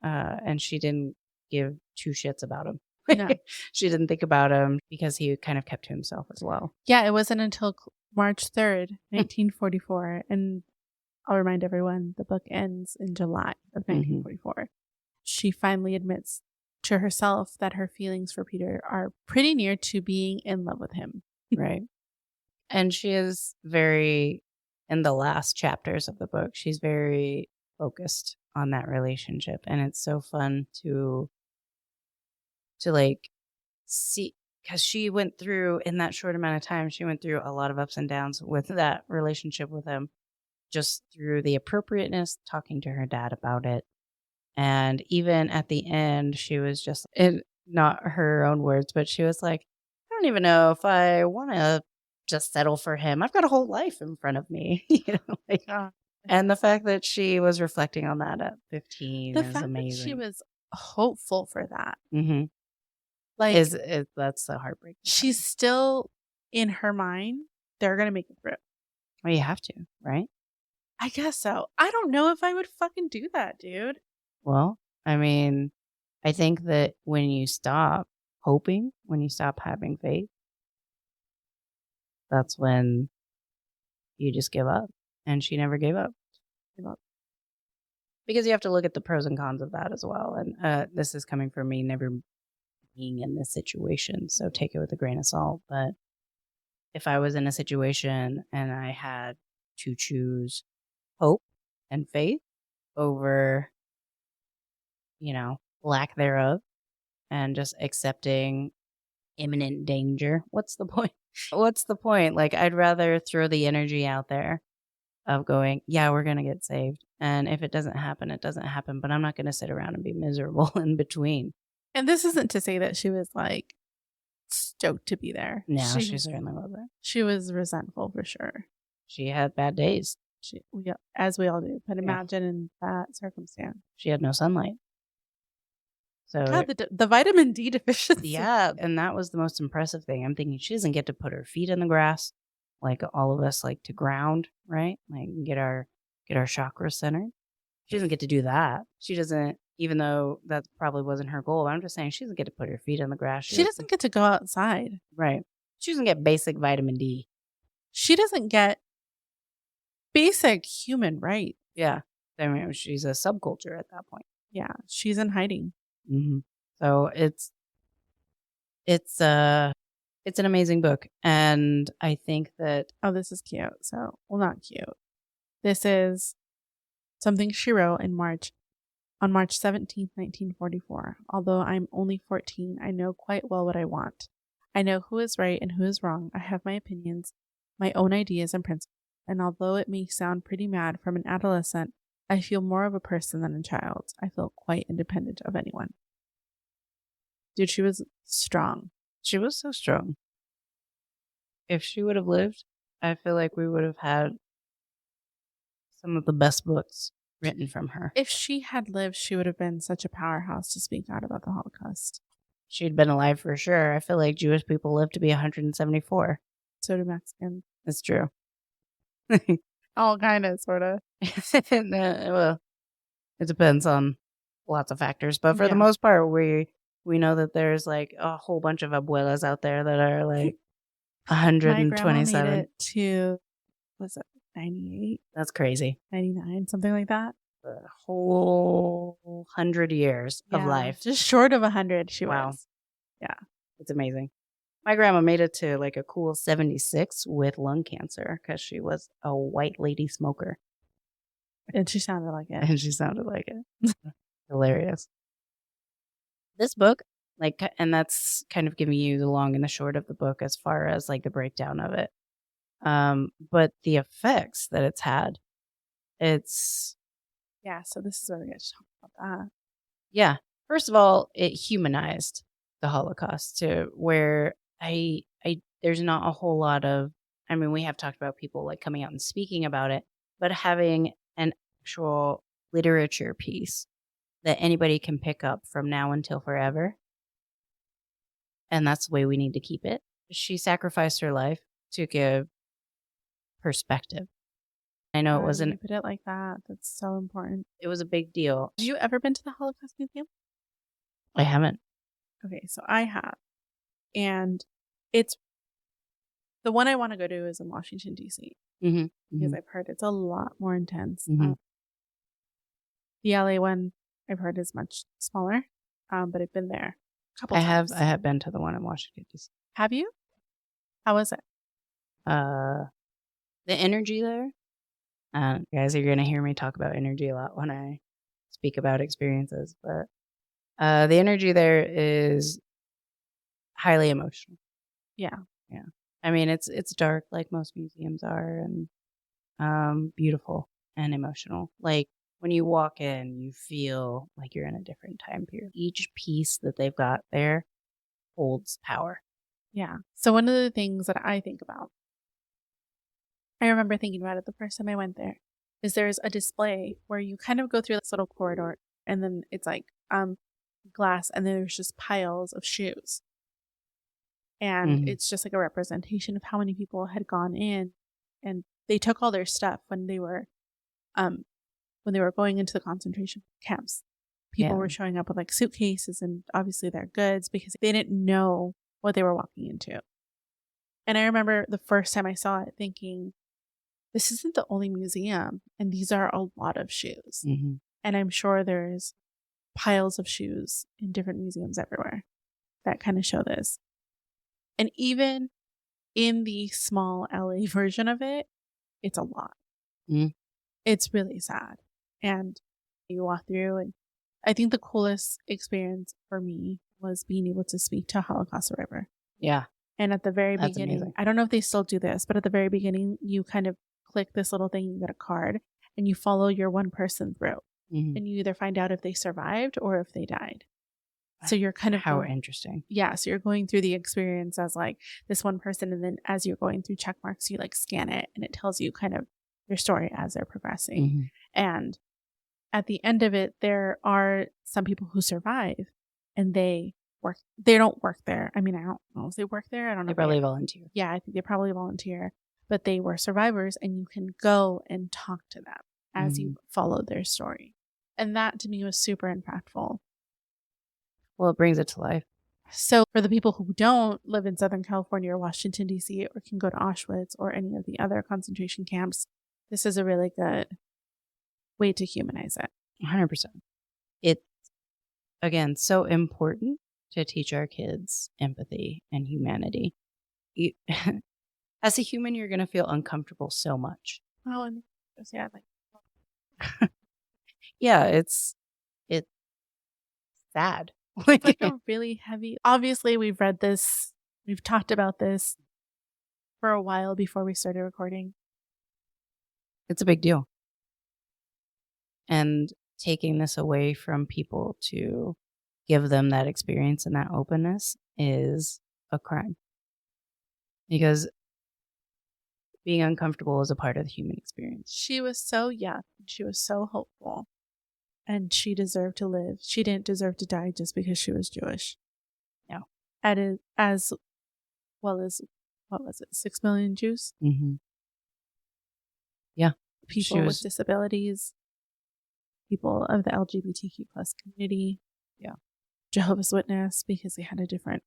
And she didn't give two shits about him. No. She didn't think about him because he kind of kept to himself as well. Yeah, it wasn't until March 3rd, 1944, and I'll remind everyone, the book ends in July of 1944. She finally admits to herself that her feelings for Peter are pretty near to being in love with him. Right. And she is very, in the last chapters of the book, she's very focused on that relationship. And it's so fun to like see, because she went through, in that short amount of time, she went through a lot of ups and downs with that relationship with him, just through the appropriateness, talking to her dad about it. And even at the end, she was just, not her own words, but she was like, I don't even know if I want to just settle for him. I've got a whole life in front of me. And the fact that she was reflecting on that at 15 is amazing. That she was hopeful for that. Mm-hmm. Like, that's the heartbreak. She's still, in her mind, they're going to make it through. Well, you have to, right? I guess so. I don't know if I would fucking do that, dude. Well, I mean, I think that when you stop hoping, when you stop having faith, that's when you just give up. And she never gave up. Because you have to look at the pros and cons of that as well. And this is coming from me never being in this situation, so take it with a grain of salt. But if I was in a situation and I had to choose hope and faith over, lack thereof, and just accepting imminent danger, what's the point? What's the point? Like, I'd rather throw the energy out there of going, yeah, we're going to get saved. And if it doesn't happen, it doesn't happen. But I'm not going to sit around and be miserable in between. And this isn't to say that she was like stoked to be there. No, she certainly wasn't. She was resentful for sure. She had bad days. As we all do. But imagine in that circumstance. She had no sunlight. So God, the vitamin D deficiency. Yeah, and that was the most impressive thing. I'm thinking she doesn't get to put her feet in the grass like all of us like to ground, right? Like get our chakras centered. She doesn't get to do that. She doesn't, even though that probably wasn't her goal. I'm just saying she doesn't get to put her feet in the grass. She doesn't get to go outside. Right. She doesn't get basic vitamin D. She doesn't get basic human rights. Yeah. I mean, she's a subculture at that point. Yeah. She's in hiding. Mm-hmm. So it's an amazing book. And I think that... Oh, this is cute. So, well, not cute. This is something she wrote on March 17th, 1944. Although I'm only 14, I know quite well what I want. I know who is right and who is wrong. I have my opinions, my own ideas and principles. And although it may sound pretty mad from an adolescent, I feel more of a person than a child. I feel quite independent of anyone. Dude, she was strong. She was so strong. If she would have lived, I feel like we would have had some of the best books written from her. If she had lived, she would have been such a powerhouse to speak out about the Holocaust. She'd been alive for sure. I feel like Jewish people live to be 174. So do Mexicans. That's true. All kind of, sort of. Well, it depends on lots of factors, but for the Yeah. most part, we know that there's like a whole bunch of abuelas out there that are like My grandma made 127. it to, was it 98, That's crazy. 99, something like that. A whole 100 years of Yeah, life. just short of 100 she Wow. was. Yeah. It's amazing. My grandma made it to like a cool 76 with lung cancer because she was a white lady smoker. And she sounded like it. And she sounded like it. Hilarious. This book, like, and that's kind of giving you the long and the short of the book as far as like the breakdown of it. But the effects that it's had, it's, Yeah, so this is where we get to talk about that. yeah. First of all, it humanized the Holocaust to where there's not a whole lot of, I mean, we have talked about people like coming out and speaking about it, but having an actual literature piece that anybody can pick up from now until forever. And that's the way we need to keep it. She sacrificed her life to give perspective. I know it When wasn't, you put it like that, that's so important. it was a big deal. Have you ever been to the Holocaust Museum? I haven't. Okay, so I have. And it's the one I want to go to is in Washington, D.C. Mm-hmm. because I've heard it's a lot more intense. Mhm. The LA one I've heard is much smaller, but I've been there a couple I times. have been to the one in Washington, D.C. Have you? How was it? The energy there. Guys, you're gonna hear me talk about energy a lot when I speak about experiences, but the energy there is highly emotional. Yeah. I mean, it's dark like most museums are, and beautiful and emotional. Like when you walk in, you feel like you're in a different time period. Each piece that they've got there holds power. Yeah. So one of the things that I think about, I remember thinking about it the first time I went there, is there's a display where you kind of go through this little corridor and then it's like glass and then there's just piles of shoes. And Mhm. it's just like a representation of how many people had gone in, and they took all their stuff when they were going into the concentration camps. People Yeah. were showing up with like suitcases and obviously their goods because they didn't know what they were walking into. And I remember the first time I saw it thinking, this isn't the only museum, and these are a lot of shoes. Mhm. And I'm sure there's piles of shoes in different museums everywhere that kind of show this. And even in the small LA version of it, it's a lot. Mm. It's really sad. And you walk through, and I think the coolest experience for me was being able to speak to a Holocaust survivor. Yeah. And at the very That's beginning, amazing. I don't know if they still do this, but at the very beginning, you kind of click this little thing, you get a card, and you follow your one person through. Mhm. And you either find out if they survived or if they died. So you're kind of How going, interesting. yeah, so you're going through the experience as like this one person, and then as you're going through check marks, you like scan it and it tells you kind of your story as they're progressing. Mhm. And at the end of it, there are some people who survive and they don't work there. I mean, I don't know if they work there. I don't know. They if probably volunteer. Yeah, I think they probably volunteer, but they were survivors, and you can go and talk to them as you follow their story. And that to me was super impactful. Well, it brings it to life. So for the people who don't live in Southern California or Washington, D.C., or can go to Auschwitz or any of the other concentration camps, this is a really good way to humanize it. 100%. It's, again, so important to teach our kids empathy and humanity. As a human, you're going to feel uncomfortable so much. Oh, and yeah, like Yeah, it's sad. it's like a really heavy. Obviously, we've read this, we've talked about this for a while before we started recording. It's a big deal. And taking this away from people to give them that experience and that openness is a crime. Because being uncomfortable is a part of the human experience. She was so young. She was so hopeful. And she deserved to live. She didn't deserve to die just because she was Jewish. No. As well as, what was it, 6 million Jews? Mm-hmm. Yeah. People with disabilities, people of the LGBTQ plus community. Yeah. Jehovah's Witness, because they had a different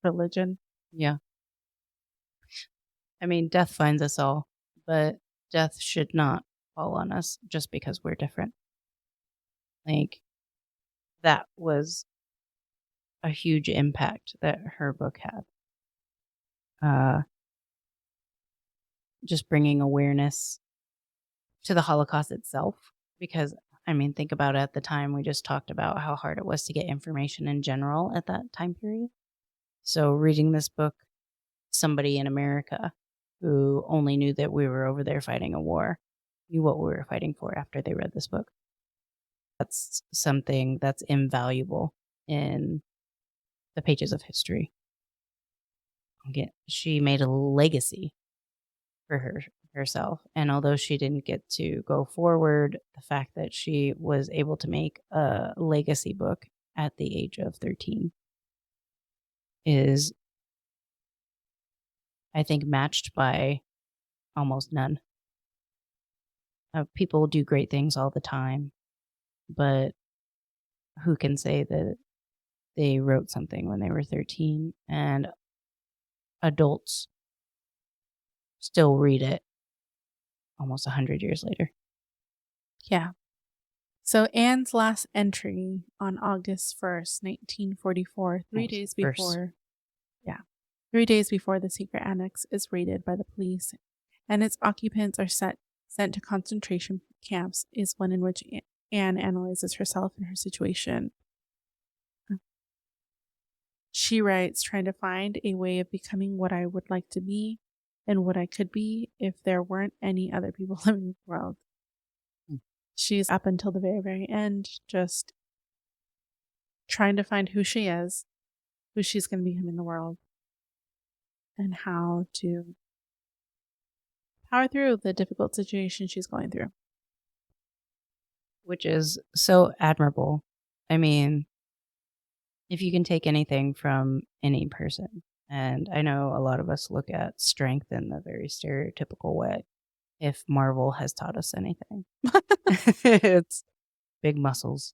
religion. Yeah. I mean, death finds us all, but death should not fall on us just because we're different. Like, that was a huge impact that her book had. Just bringing awareness to the Holocaust itself, because, I mean, think about it. At the time, we just talked about how hard it was to get information in general at that time period. So reading this book, somebody in America who only knew that we were over there fighting a war knew what we were fighting for after they read this book. That's something that's invaluable in the pages of history. She made a legacy for herself. And although she didn't get to go forward, the fact that she was able to make a legacy book at the age of 13 is, I think, matched by almost none. People do great things all the time, but who can say that they wrote something when they were 13 and adults still read it almost 100 years later? Yeah. So Anne's last entry on August 1st, 1944, 3 days before, 3 days before the secret annex is raided by the police and its occupants are sent to concentration camps, is one in which Anne analyzes herself and her situation. She writes, trying to find a way of becoming what I would like to be and what I could be if there weren't any other people living in the world. She's up until the very, very end, just trying to find who she is, who she's going to become in the world, and how to power through the difficult situation she's going through. Which is so admirable. I mean, if you can take anything from any person, and I know a lot of us look at strength in the very stereotypical way. If Marvel has taught us anything, it's big muscles,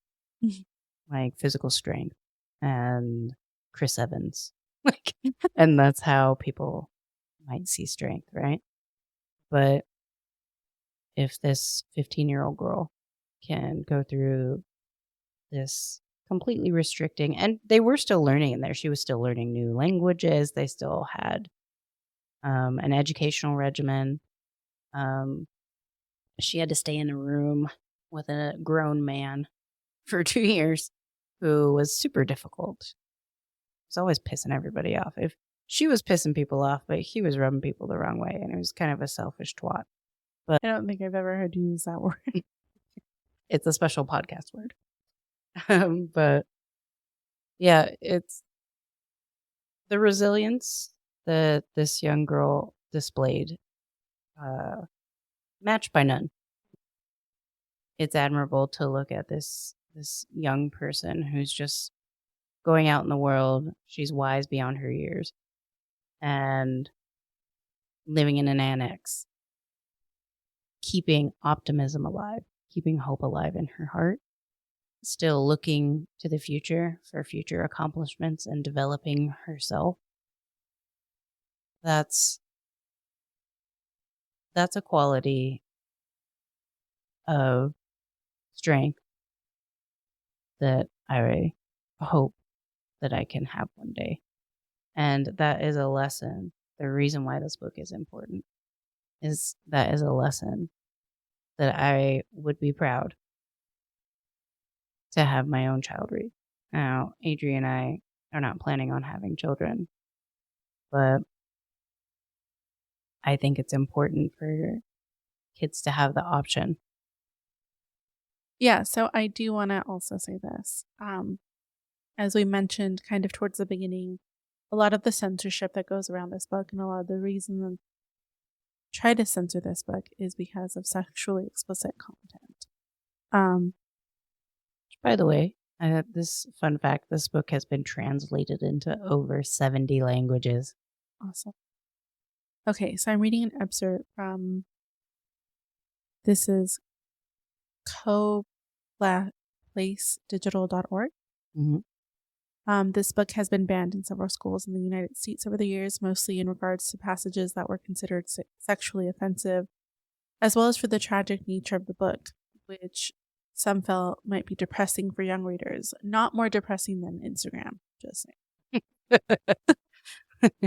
like physical strength, and Chris Evans. And that's how people might see strength, right? But if this 15-year-old girl can go through this completely restricting, and they were still learning in there. She was still learning new languages. They still had an educational regimen. She had to stay in a room with a grown man for 2 years who was super difficult. He was always pissing everybody off. If she was pissing people off, but he was rubbing people the wrong way, and he was kind of a selfish twat. But I don't think I've ever heard you use that word. It's a special podcast word. But yeah, it's the resilience that this young girl displayed, matched by none. It's admirable to look at this young person who's just going out in the world. She's wise beyond her years and living in an annex, keeping optimism alive, keeping hope alive in her heart, still looking to the future for future accomplishments and developing herself. That's a quality of strength that I hope that I can have one day. And that is a lesson. The reason why this book is important is that is a lesson that I would be proud to have my own child read. Now, Adrienne and I are not planning on having children, but I think it's important for kids to have the option. Yeah, so I do want to also say this. As we mentioned kind of towards the beginning, a lot of the censorship that goes around this book and a lot of the reason try to censor this book is because of sexually explicit content. By the way, this fun fact, this book has been translated into over 70 languages. Awesome. Okay, so I'm reading an excerpt from, this is co-placedigital.org. This book has been banned in several schools in the United States over the years, mostly in regards to passages that were considered sexually offensive, as well as for the tragic nature of the book, which some felt might be depressing for young readers. Not more depressing than Instagram, just saying.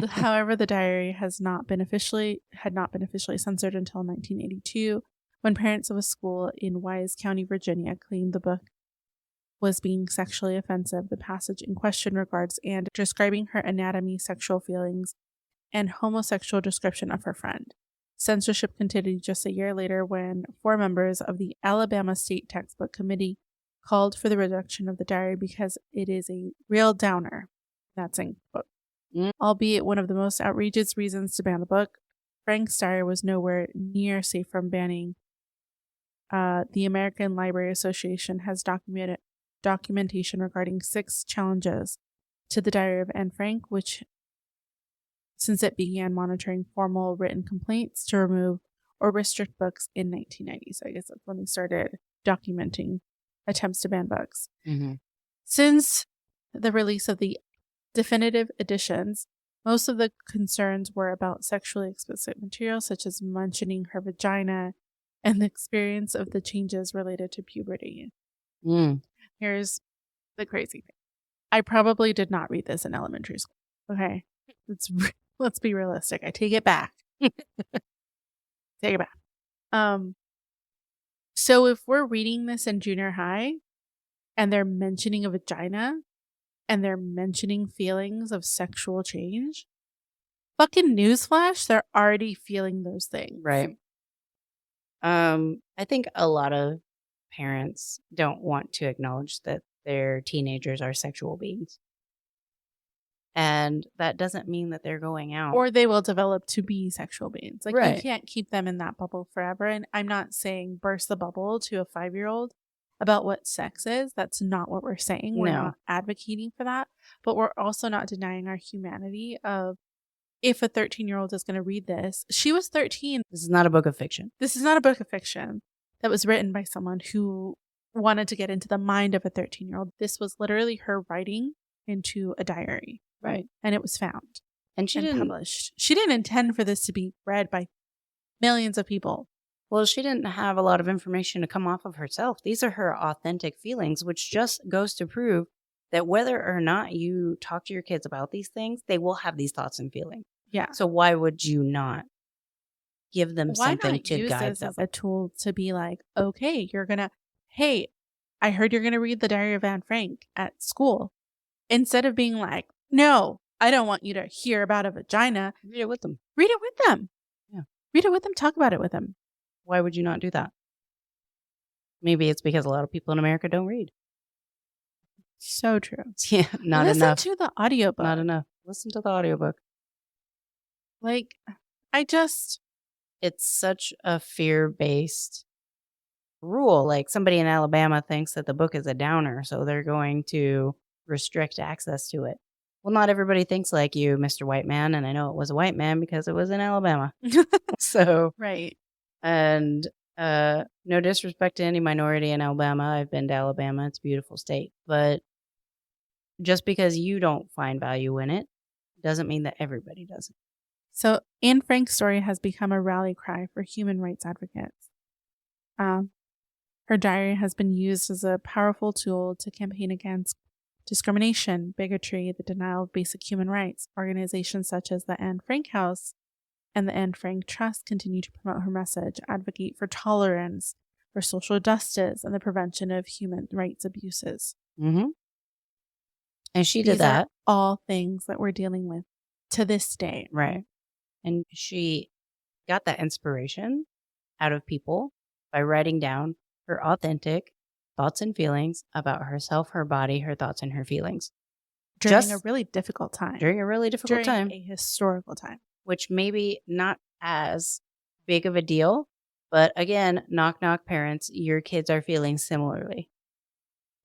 However, the diary had not been officially censored until 1982, when parents of a school in Wise County, Virginia, claimed the book was being sexually offensive. The passage in question regards Anne describing her anatomy, sexual feelings, and homosexual description of her friend. Censorship continued just a year later when 4 members of the Alabama State Textbook Committee called for the reduction of the diary because it is a real downer. That's in quote. Albeit one of the most outrageous reasons to ban the book, Frank's diary was nowhere near safe from banning. The American Library Association has documentation regarding 6 challenges to the diary of Anne Frank, which since it began monitoring formal written complaints to remove or restrict books in 1990. So I guess that's when they started documenting attempts to ban books. Since the release of the definitive editions, most of the concerns were about sexually explicit material, such as mentioning her vagina and the experience of the changes related to puberty. Here's the crazy thing. I probably did not read this in elementary school. Okay. Let's be realistic. I take it back. Take it back. So if we're reading this in junior high and they're mentioning a vagina and they're mentioning feelings of sexual change, fucking newsflash, they're already feeling those things. Right. I think a lot of parents don't want to acknowledge that their teenagers are sexual beings. And that doesn't mean that they're going out. Or they will develop to be sexual beings. Like, Right. you can't keep them in that bubble forever. And I'm not saying burst the bubble to a 5-year-old about what sex is. That's not what we're saying. We're No. not advocating for that. But we're also not denying our humanity of, if a 13-year-old is going to read this. She was 13. This is not a book of fiction. This is not a book of fiction that was written by someone who wanted to get into the mind of a 13-year-old. This was literally her writing into a diary. Right. And it was found And she and didn't published. She didn't intend for this to be read by millions of people. Well, she didn't have a lot of information to come off of herself. These are her authentic feelings, which just goes to prove that whether or not you talk to your kids about these things, they will have these thoughts and feelings. Yeah. So why would you not give them Why something not to use guide this them? as a tool to be like, okay, hey, I heard you're going to read the Diary of Anne Frank at school. Instead of being like, no, I don't want you to hear about a vagina. Read it with them. Read it with them. Yeah. Read it with them. Talk about it with them. Why would you not do that? Maybe it's because a lot of people in America don't read. So true. Yeah, not Listen enough. to the audiobook. Not enough. Listen to the audiobook. Like, It's such a fear-based rule. Like, somebody in Alabama thinks that the book is a downer, so they're going to restrict access to it. Well, not everybody thinks like you, Mr. White Man, and I know it was a white man because it was in Alabama. So, right. and no disrespect to any minority in Alabama. I've been to Alabama. It's a beautiful state. But just because you don't find value in it doesn't mean that everybody doesn't. So Anne Frank's story has become a rally cry for human rights advocates. Her diary has been used as a powerful tool to campaign against discrimination, bigotry, the denial of basic human rights. Organizations such as the Anne Frank House and the Anne Frank Trust continue to promote her message, advocate for tolerance, for social justice, and the prevention of human rights abuses. Mm-hmm. And she did These that. are all things that we're dealing with to this day. Right. And she got that inspiration out of people by writing down her authentic thoughts and feelings about herself, her body, her thoughts, and her feelings. During a really difficult time. During a really difficult time. A historical time. Which maybe not as big of a deal. But again, knock, knock, parents, your kids are feeling similarly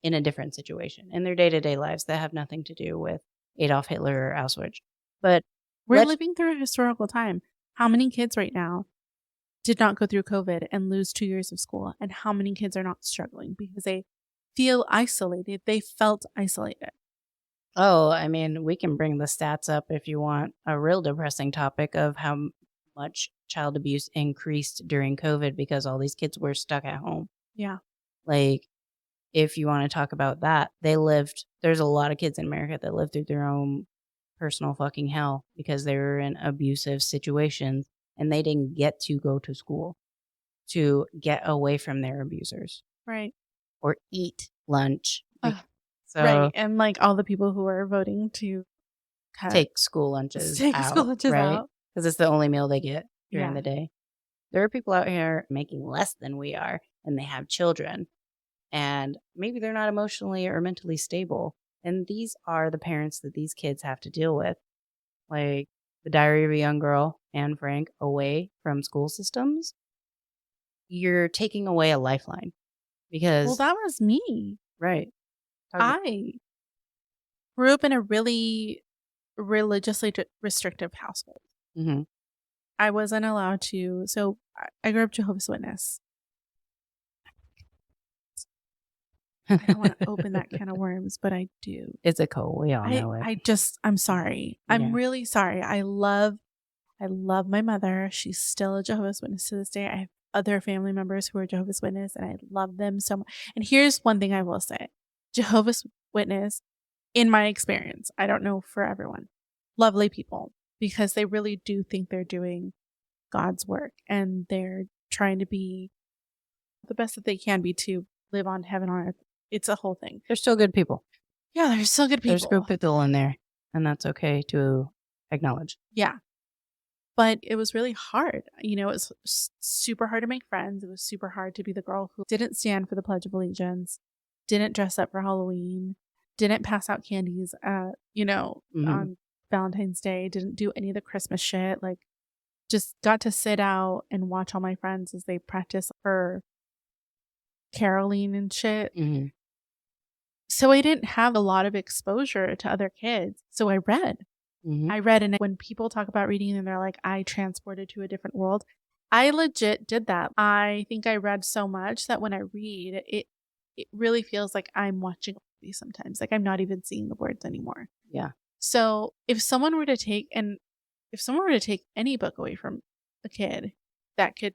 in a different situation in their day-to-day lives that have nothing to do with Adolf Hitler or Auschwitz. But We're let's- living through a historical time. How many kids right now did not go through COVID and lose 2 years of school? And how many kids are not struggling because they feel isolated? They felt isolated. Oh, I mean, we can bring the stats up if you want a real depressing topic of how much child abuse increased during COVID because all these kids were stuck at home. Yeah. Like, if you want to talk about that, there's a lot of kids in America that lived through their own personal fucking hell because they were in abusive situations and they didn't get to go to school to get away from their abusers Right. or eat lunch. Ugh. So Right. And like all the people who are voting to take school lunches take out, school lunches right? out. Because it's the only meal they get during Yeah. the day. There are people out here making less than we are and they have children and maybe they're not emotionally or mentally stable. And these are the parents that these kids have to deal with. Like The Diary of a Young Girl, Anne Frank, away from school systems. You're taking away a lifeline because Well, that was me. right. I grew up in a really religiously restrictive household. Mm-hmm. I wasn't allowed to. So I grew up Jehovah's Witness. I don't want to open that can of worms, but I do. It's a cold. We all know it. I'm sorry. I'm Yeah. really sorry. I love my mother. She's still a Jehovah's Witness to this day. I have other family members who are Jehovah's Witness and I love them so much. And here's one thing I will say. Jehovah's Witness, in my experience, I don't know for everyone, lovely people because they really do think they're doing God's work and they're trying to be the best that they can be to live on heaven on earth. It's a whole thing. They're still good people. Yeah, they're still good people. There's good people in there, and that's okay to acknowledge. Yeah. But it was really hard. You know, it was super hard to make friends. It was super hard to be the girl who didn't stand for the Pledge of Allegiance, didn't dress up for Halloween, didn't pass out candies, on Valentine's Day, didn't do any of the Christmas shit. Like, just got to sit out and watch all my friends as they practice for caroling and shit. Mm-hmm. So I didn't have a lot of exposure to other kids. So I read. Mm-hmm. I read, and when people talk about reading and they're like, I transported to a different world, I legit did that. I think I read so much that when I read, it really feels like I'm watching a movie sometimes. Like I'm not even seeing the words anymore. Yeah. So if someone were to take any book away from a kid that could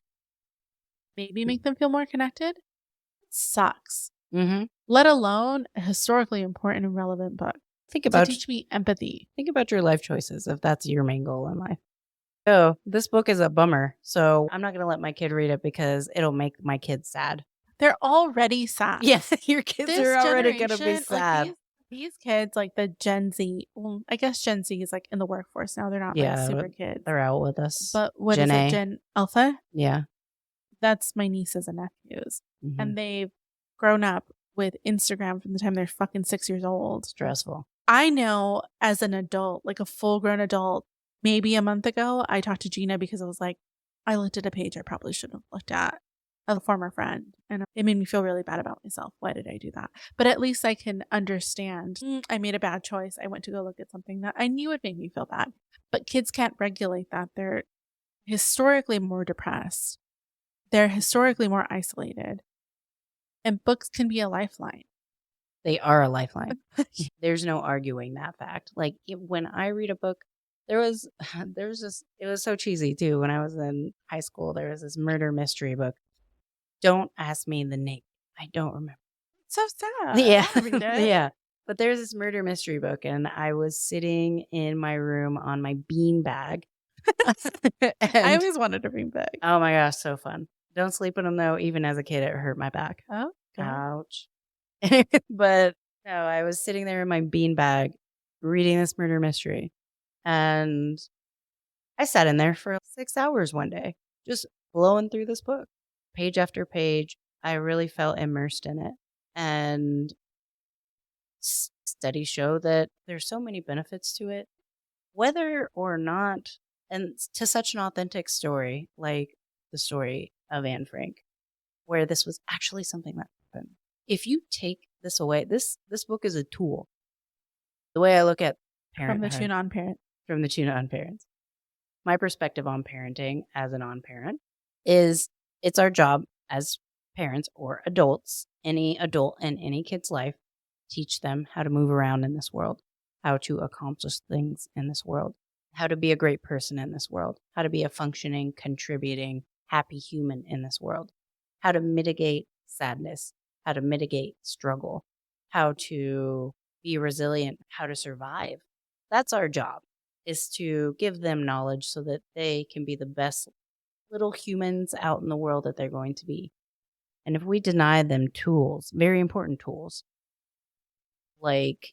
maybe make them feel more connected, it sucks. Mm-hmm. Let alone a historically important and relevant book. Think To about teach me empathy. Think about your life choices if that's your main goal in life. Oh, this book is a bummer. So I'm not going to let my kid read it because it'll make my kids sad. They're already sad. Yes, your kids This are already going to be generation, sad. Like these kids, like the Gen Z. Well, I guess Gen Z is like in the workforce now. They're not Yeah, like super but kids. They're out with us. But what is Gen it? A. Gen Alpha? Yeah. That's my nieces and nephews. Mhm. And they've grown up with Instagram from the time they're fucking 6 years old. Stressful. I know as an adult, like a full grown adult, maybe a month ago, I talked to Gina because I was like, I looked at a page I probably shouldn't have looked at, a former friend. And it made me feel really bad about myself. Why did I do that? But at least I can understand. I made a bad choice. I went to go look at something that I knew would make me feel bad. But kids can't regulate that. They're historically more depressed. They're historically more isolated. And books can be a lifeline. They are a lifeline. There's no arguing that fact. Like when I read a book, there was this, it was so cheesy too. When I was in high school, there was this murder mystery book. Don't ask me the name. I don't remember. So sad. Yeah. I wanna read it. Yeah. But there's this murder mystery book, and I was sitting in my room on my bean bag. I always wanted to bring back. Oh my gosh, so fun. Don't sleep with them though. Even as a kid, it hurt my back. Oh, God. Ouch. But no, I was sitting there in my beanbag reading this murder mystery. And I sat in there for 6 hours one day, just blowing through this book, page after page. I really felt immersed in it. And studies show that there's so many benefits to it, whether or not, and to such an authentic story. Like the story of Anne Frank, where this was actually something that happened. If you take this away, this book is a tool. The way I look at parenthood, from the two non-parents, my perspective on parenting as a non-parent is it's our job as parents or adults, any adult in any kid's life, teach them how to move around in this world, how to accomplish things in this world, how to be a great person in this world, how to be a functioning, contributing, happy human in this world, how to mitigate sadness, how to mitigate struggle, how to be resilient, how to survive. That's our job, is to give them knowledge so that they can be the best little humans out in the world that they're going to be. And if we deny them tools, very important tools, like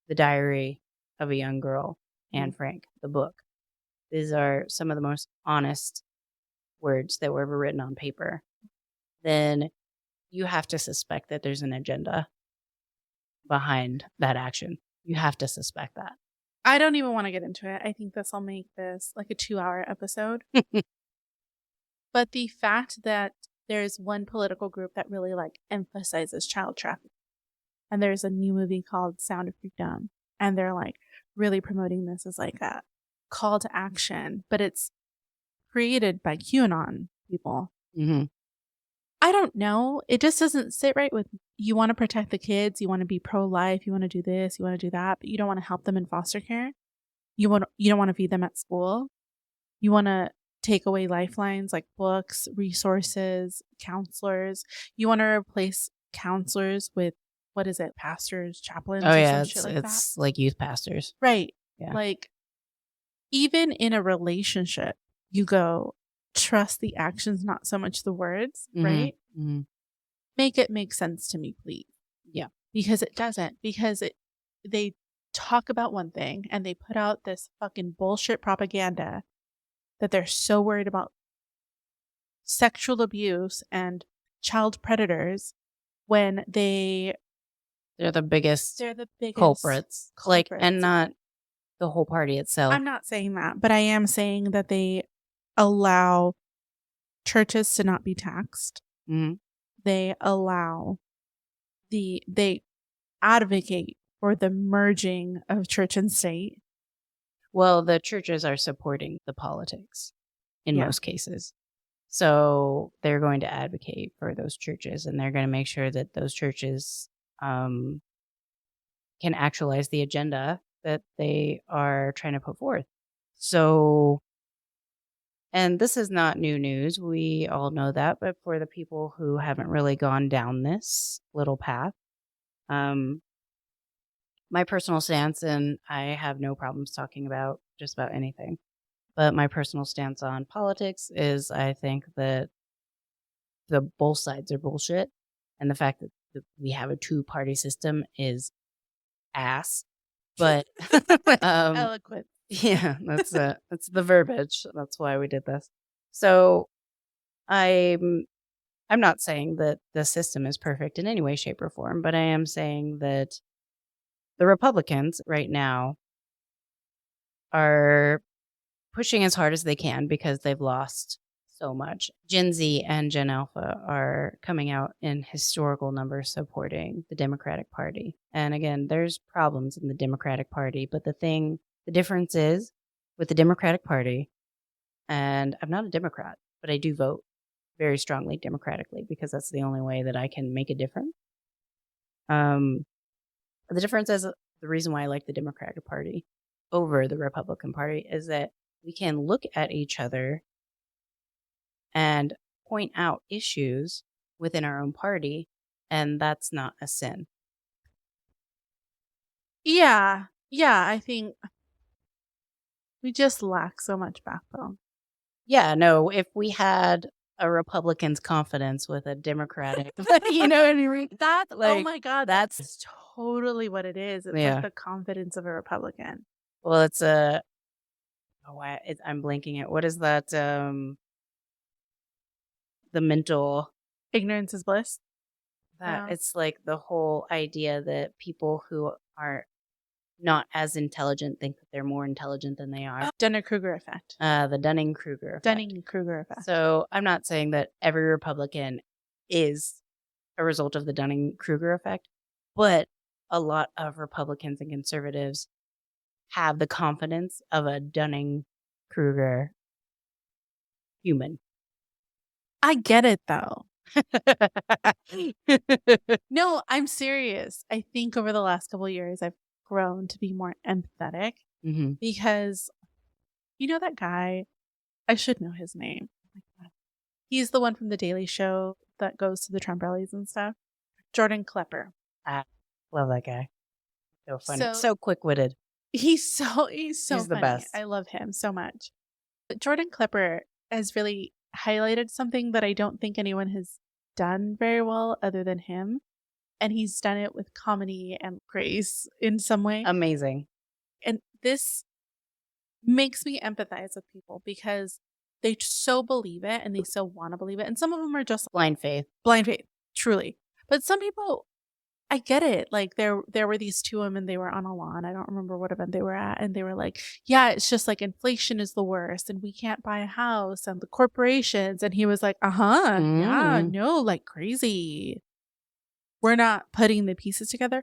The Diary of a Young Girl, Anne Frank, the book, these are some of the most honest words that were ever written on paper, then you have to suspect that there's an agenda behind that action. You have to suspect that. I don't even want to get into it. I think this will make this like a 2-hour episode. But the fact that there's one political group that really like emphasizes child trafficking, and there's a new movie called Sound of Freedom, and they're like really promoting this as like a call to action, but it's created by QAnon people. Mm-hmm. I don't know. It just doesn't sit right with you. Want to protect the kids. You want to be pro-life. You want to do this. You want to do that. But you don't want to help them in foster care. You don't want to feed them at school. You want to take away lifelines like books, resources, counselors. You want to replace counselors with, what is it, pastors, chaplains? Oh, or yeah. some shit like It's like youth pastors. Right. Yeah. Like, even in a relationship, you go, trust the actions, not so much the words, right? Mm-hmm. Make it make sense to me, please. Yeah. Because it doesn't. Because they talk about one thing and they put out this fucking bullshit propaganda that they're so worried about sexual abuse and child predators when they're the biggest culprits. Like, and not the whole party itself. I'm not saying that, but I am saying that they allow churches to not be taxed. Mm-hmm. They allow they advocate for the merging of church and state. Well, the churches are supporting the politics in most cases. So they're going to advocate for those churches, and they're going to make sure that those churches can actualize the agenda that they are trying to put forth. So, and this is not new news. We all know that. But for the people who haven't really gone down this little path, my personal stance, and I have no problems talking about just about anything, but my personal stance on politics is I think that both sides are bullshit. And the fact that we have a 2-party system is ass. But Eloquent. Yeah, that's the verbiage. That's why we did this. So I'm not saying that the system is perfect in any way, shape, or form, but I am saying that the Republicans right now are pushing as hard as they can because they've lost so much. Gen Z and Gen Alpha are coming out in historical numbers supporting the Democratic Party. And again, there's problems in the Democratic Party, but the difference is with the Democratic Party, and I'm not a Democrat, but I do vote very strongly democratically because that's the only way that I can make a difference. The difference is the reason why I like the Democratic Party over the Republican Party is that we can look at each other and point out issues within our own party, and that's not a sin. Yeah, I think we just lack so much backbone. Yeah, no, if we had a Republican's confidence with a Democratic, you know what I mean? Oh my God, that's totally what it is. It's like the confidence of a Republican. Well, it's I'm blanking it. What is that? The mental ignorance is bliss. It's like the whole idea that people who are not as intelligent think that they're more intelligent than they are. Dunning-Kruger effect. The Dunning-Kruger effect. Dunning-Kruger effect. So I'm not saying that every Republican is a result of the Dunning-Kruger effect, but a lot of Republicans and conservatives have the confidence of a Dunning-Kruger human. I get it, though. No, I'm serious. I think over the last couple of years, I've grown to be more empathetic Mhm. because, you know, that guy, I should know his name. Oh my God. He's the one from The Daily Show that goes to the Trump rallies and stuff. Jordan Klepper. Love that guy. So funny. So- So quick-witted. He's so He's funny. the best. I love him so much. But Jordan Klepper has really highlighted something that I don't think anyone has done very well other than him. And he's done it with comedy and grace in some way. Amazing. And this makes me empathize with people because they so believe it and they so want to believe it. And some of them are just Blind faith. blind faith, truly. But some people, I get it. Like there were these two women, they were on a lawn. I don't remember what event they were at. And they were like, yeah, it's just like inflation is the worst and we can't buy a house and the corporations. And he was like, yeah, no, like crazy. We're not putting the pieces together.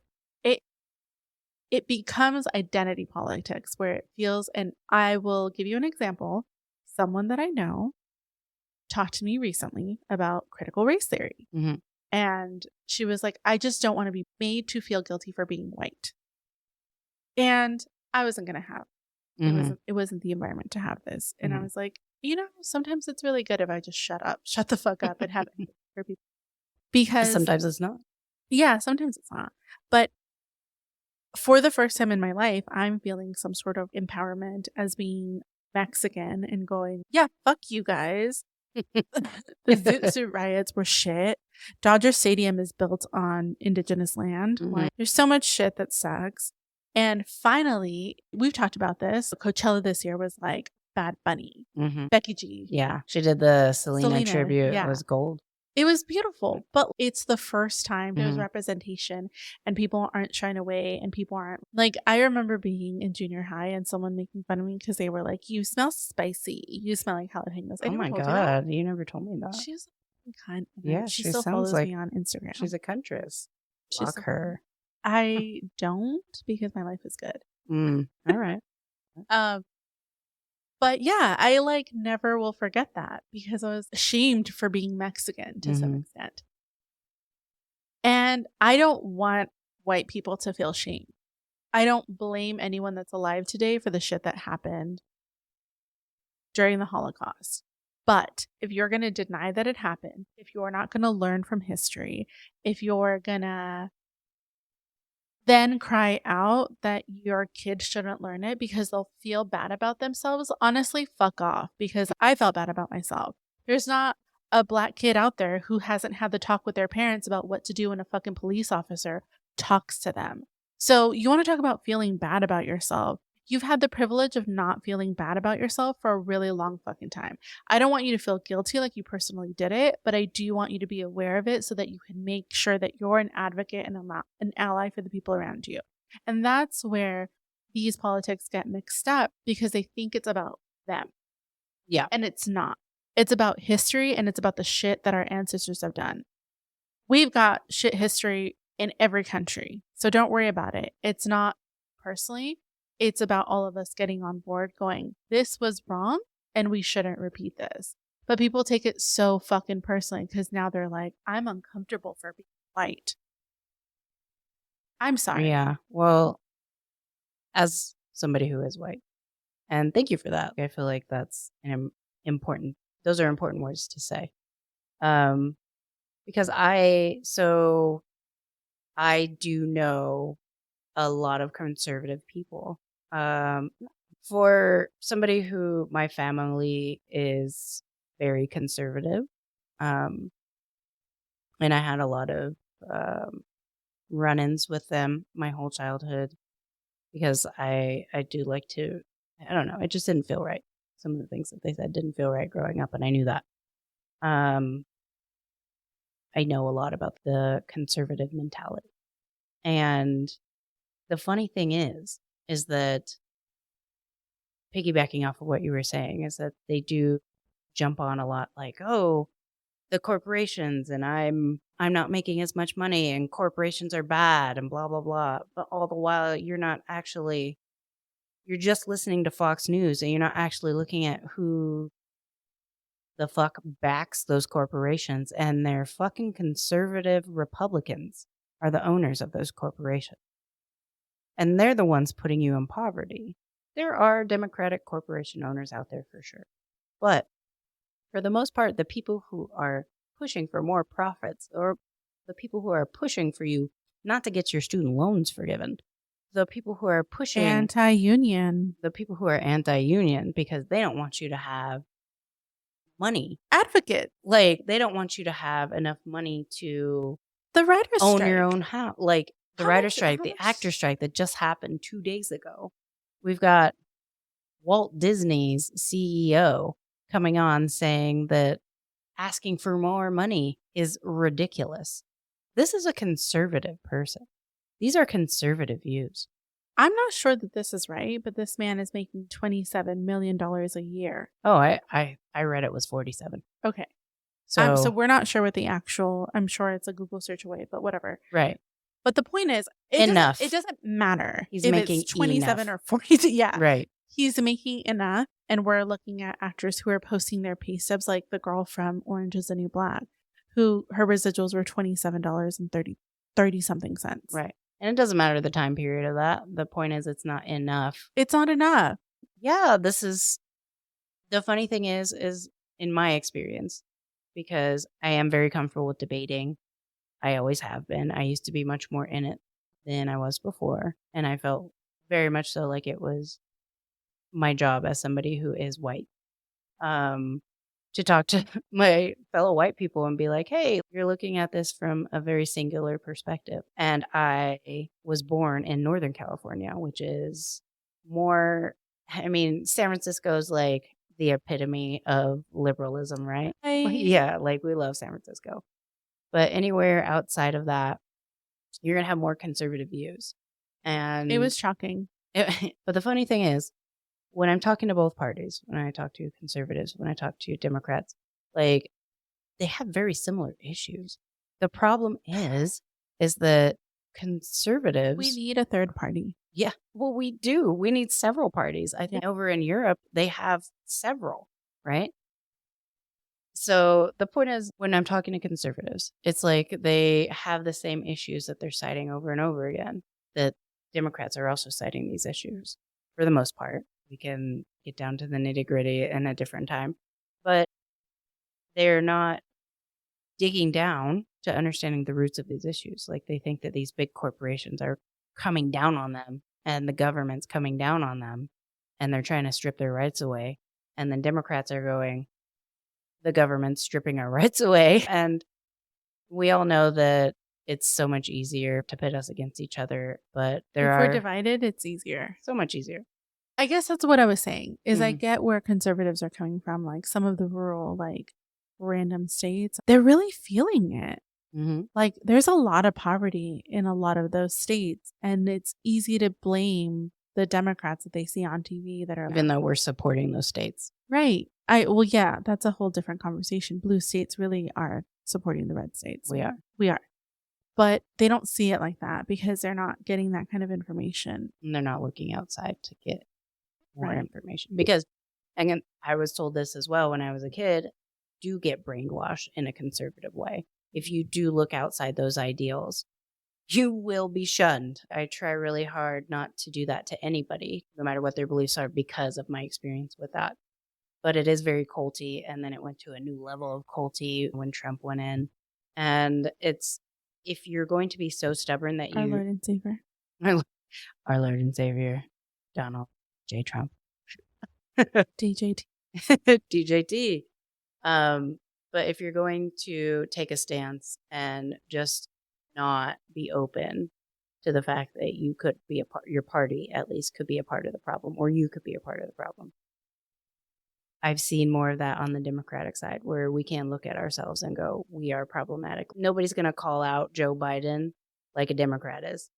It becomes identity politics where it feels, and I will give you an example. Someone that I know talked to me recently about critical race theory. Mhm. And she was like, I just don't want to be made to feel guilty for being white. And I wasn't going to have, it wasn't the environment to have this. And I was like, you know, sometimes it's really good if I just shut the fuck up and have it for people. Because sometimes it's not. yeah, sometimes it's not. But for the first time in my life, I'm feeling some sort of empowerment as being Mexican and going, yeah, fuck you guys. The Zoot Suit riots were shit. Dodger Stadium is built on indigenous land. Like, there's so much shit that sucks. And finally, we've talked about this. Coachella this year was like Bad Bunny, Becky G. Yeah, she did the Selena Selena, tribute. yeah. It was gold. It was beautiful, but it's the first time there's representation and people aren't shying away and people aren't like, I remember being in junior high and someone making fun of me because they were like, you smell spicy. You smell like jalapenos. Oh my God. You never told me that. She's a kind. Yeah, she she still sounds follows like me on Instagram. She's a countess. She's Fuck her. I don't because my life is good. All right. But yeah, I like never will forget that because I was ashamed for being Mexican to some extent. And I don't want white people to feel shame. I don't blame anyone that's alive today for the shit that happened during the Holocaust. But if you're going to deny that it happened, if you're not going to learn from history, if you're going to then cry out that your kids shouldn't learn it because they'll feel bad about themselves, honestly, fuck off, because I felt bad about myself. There's not a black kid out there who hasn't had the talk with their parents about what to do when a fucking police officer talks to them. So you want to talk about feeling bad about yourself. You've had the privilege of not feeling bad about yourself for a really long fucking time. I don't want you to feel guilty like you personally did it, but I do want you to be aware of it so that you can make sure that you're an advocate and an ally for the people around you. And that's where these politics get mixed up because they think it's about them. Yeah. And it's not. It's about history and it's about the shit that our ancestors have done. We've got shit history in every country. So don't worry about it. It's not personally. It's about all of us getting on board going, this was wrong and we shouldn't repeat this. But people take it so fucking personally because now they're like, I'm uncomfortable for being white. I'm sorry. Yeah. Well, as somebody who is white, and thank you for that. I feel like that's those are important words to say. Because I do know a lot of conservative people. For somebody who my family is very conservative, and I had a lot of run-ins with them my whole childhood because I do like to, I don't know, it just didn't feel right. Some of the things that they said didn't feel right growing up, and I knew that. I know a lot about the conservative mentality. And the funny thing is, is that, piggybacking off of what you were saying, is that they do jump on a lot like, oh, the corporations and I'm not making as much money and corporations are bad and blah blah blah. But all the while you're just listening to Fox News and you're not actually looking at who the fuck backs those corporations, and they're fucking conservative Republicans are the owners of those corporations. And they're the ones putting you in poverty. There are Democratic corporation owners out there for sure. But for the most part, the people who are pushing for more profits, or the people who are pushing for you not to get your student loans forgiven, the people who are pushing Anti-union. the people who are anti-union because they don't want you to have money. Advocate. Like, they don't want you to have enough money to The writer's own strike. your own house. Like, the How writer's much- strike, how the much- actor strike that just happened 2 days ago. We've got Walt Disney's CEO coming on saying that asking for more money is ridiculous. This is a conservative person. These are conservative views. I'm not sure that this is right, but this man is making $27 million a year. Oh, I read it was 47. Okay. So, So we're not sure what the actual, I'm sure it's a Google search away, but whatever. right. But the point is, Enough. It doesn't matter. He's if making it's 27 enough. or 42. Yeah. Right. He's making enough. And we're looking at actors who are posting their pay stubs, like the girl from Orange is the New Black, who her residuals were $27.30 something cents. Right. And it doesn't matter the time period of that. The point is, it's not enough. It's not enough. Yeah, this is the funny thing is in my experience, because I am very comfortable with debating. I always have been. I used to be much more in it than I was before. And I felt very much so like it was my job as somebody who is white. To talk to my fellow white people and be like, hey, you're looking at this from a very singular perspective. And I was born in Northern California, which is more, San Francisco's like the epitome of liberalism, right? Yeah, like we love San Francisco. But anywhere outside of that, you're going to have more conservative views. And It was shocking. but the funny thing is, when I'm talking to both parties, when I talk to conservatives, when I talk to Democrats, like, they have very similar issues. The problem is that conservatives... We need a third party. Yeah, well, we do. We need several parties. I think over in Europe, they have several, right? So the point is, when I'm talking to conservatives, it's like they have the same issues that they're citing over and over again, that Democrats are also citing these issues for the most part. We can get down to the nitty gritty in a different time, but they're not digging down to understanding the roots of these issues. Like, they think that these big corporations are coming down on them and the government's coming down on them and they're trying to strip their rights away. And then Democrats are going, the government's stripping our rights away. And we all know that it's so much easier to pit us against each other, but If we're divided, it's easier. So much easier. I guess that's what I was saying, is I Mhm. get where conservatives are coming from, like some of the rural, like random states. They're really feeling it. Mm-hmm. Like, there's a lot of poverty in a lot of those states, and it's easy to blame the Democrats that they see on TV that are Even though we're supporting those states. right. Yeah, that's a whole different conversation. Blue states really are supporting the red states. We are. We are. But they don't see it like that because they're not getting that kind of information. And they're not looking outside to get more Right. information. Because, again, I was told this as well when I was a kid, do get brainwashed in a conservative way. If you do look outside those ideals, you will be shunned. I try really hard not to do that to anybody, no matter what their beliefs are, because of my experience with that. But it is very culty, and then it went to a new level of culty when Trump went in. And if you're going to be so stubborn that Our Lord and Savior. Our Lord and Savior, Donald J. Trump. DJT. DJT. But if you're going to take a stance and just not be open to the fact that you could be your party at least could be a part of the problem, or you could be a part of the problem. I've seen more of that on the Democratic side, where we can look at ourselves and go, we are problematic. Nobody's going to call out Joe Biden like a Democrat is.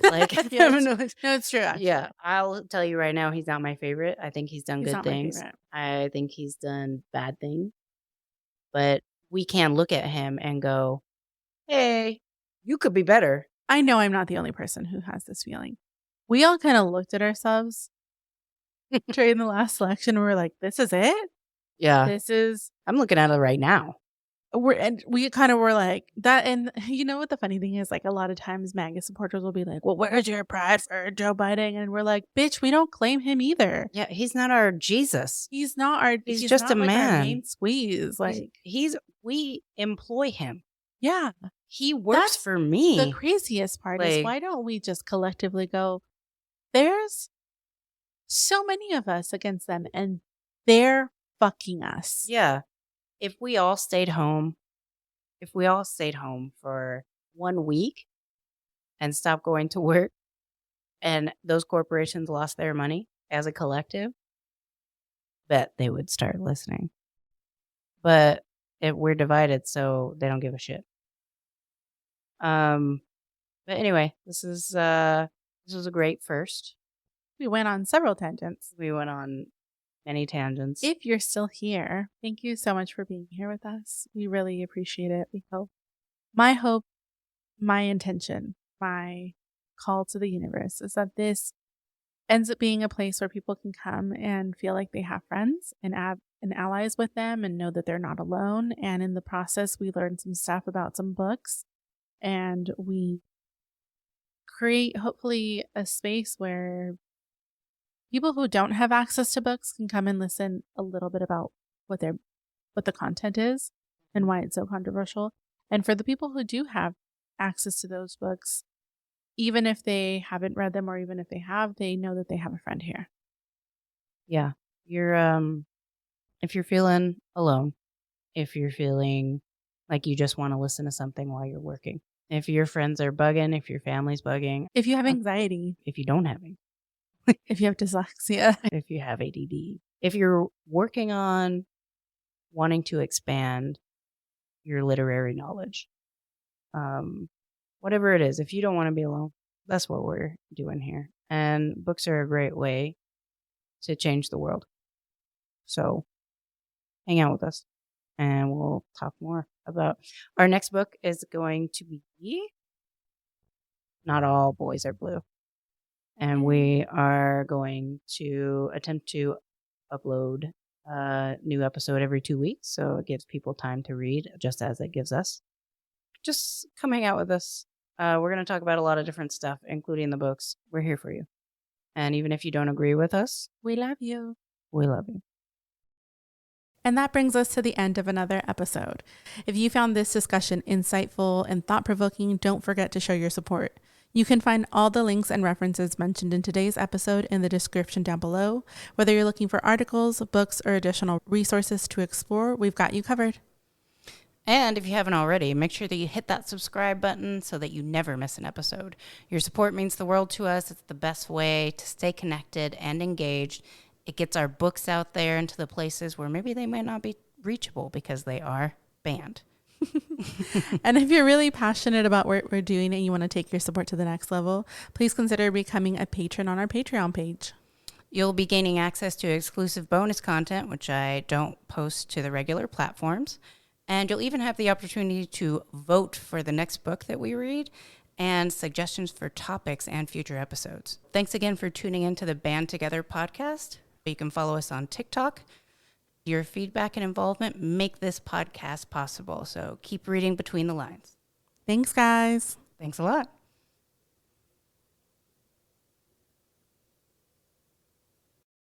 Like, Yeah, I'm no, gonna- it's true. Actually. yeah, I'll tell you right now, he's not my favorite. I think he's done He's good not my things. favorite. I think he's done bad things. But we can look at him and go, hey, you could be better. I know I'm not the only person who has this feeling. We all kind of looked at ourselves during the last election. And we were like, this is it? Yeah. This is I'm looking at it right now. we kind of were like that. And you know what the funny thing is? Like a lot of times MAGA supporters will be like, well, where's your pride for Joe Biden? And we're like, bitch, we don't claim him either. Yeah, he's not our Jesus. He's not our He's just not a like our man. main squeeze. Like We employ him. yeah. He works That's for me. The craziest part is Like- why don't we just collectively go, there's so many of us against them and they're fucking us. Yeah. If we all stayed home for 1 week and stopped going to work and those corporations lost their money as a collective, bet they would start listening. But we're divided, so they don't give a shit. But anyway, this was a great first. We went on several tangents. We went on many tangents. If you're still here, thank you so much for being here with us. We really appreciate it. My hope, my intention, my call to the universe is that this ends up being a place where people can come and feel like they have friends and allies with them and know that they're not alone. And in the process, we learn some stuff about some books and we create hopefully a space where people who don't have access to books can come and listen a little bit about what the content is and why it's so controversial. And for the people who do have access to those books, even if they haven't read them or even if they have, they know that they have a friend here. Yeah. You're if you're feeling alone, if you're feeling like you just want to listen to something while you're working, if your friends are bugging, if your family's bugging, If you have anxiety, if you don't have it, if you have dyslexia, if you have ADD, if you're working on wanting to expand your literary knowledge, whatever it is, if you don't want to be alone, that's what we're doing here. And books are a great way to change the world. So hang out with us and we'll talk more about our next book is going to be Not All Boys Are Blue. And we are going to attempt to upload a new episode every 2 weeks. So it gives people time to read just as it gives us. Just come hang out with us. We're going to talk about a lot of different stuff, including the books. We're here for you. And even if you don't agree with us, we love you. we love you. And that brings us to the end of another episode. If you found this discussion insightful and thought-provoking, don't forget to show your support. You can find all the links and references mentioned in today's episode in the description down below. Whether you're looking for articles, books, or additional resources to explore, we've got you covered. And if you haven't already, make sure that you hit that subscribe button so that you never miss an episode. Your support means the world to us. It's the best way to stay connected and engaged. It gets our books out there into the places where maybe they might not be reachable because they are banned. And if you're really passionate about what we're doing and you want to take your support to the next level, please consider becoming a patron on our Patreon page. You'll be gaining access to exclusive bonus content, which I don't post to the regular platforms. And you'll even have the opportunity to vote for the next book that we read and suggestions for topics and future episodes. Thanks again for tuning into the Band Together podcast. You can follow us on TikTok. Your feedback and involvement make this podcast possible. So keep reading between the lines. Thanks, guys. Thanks a lot.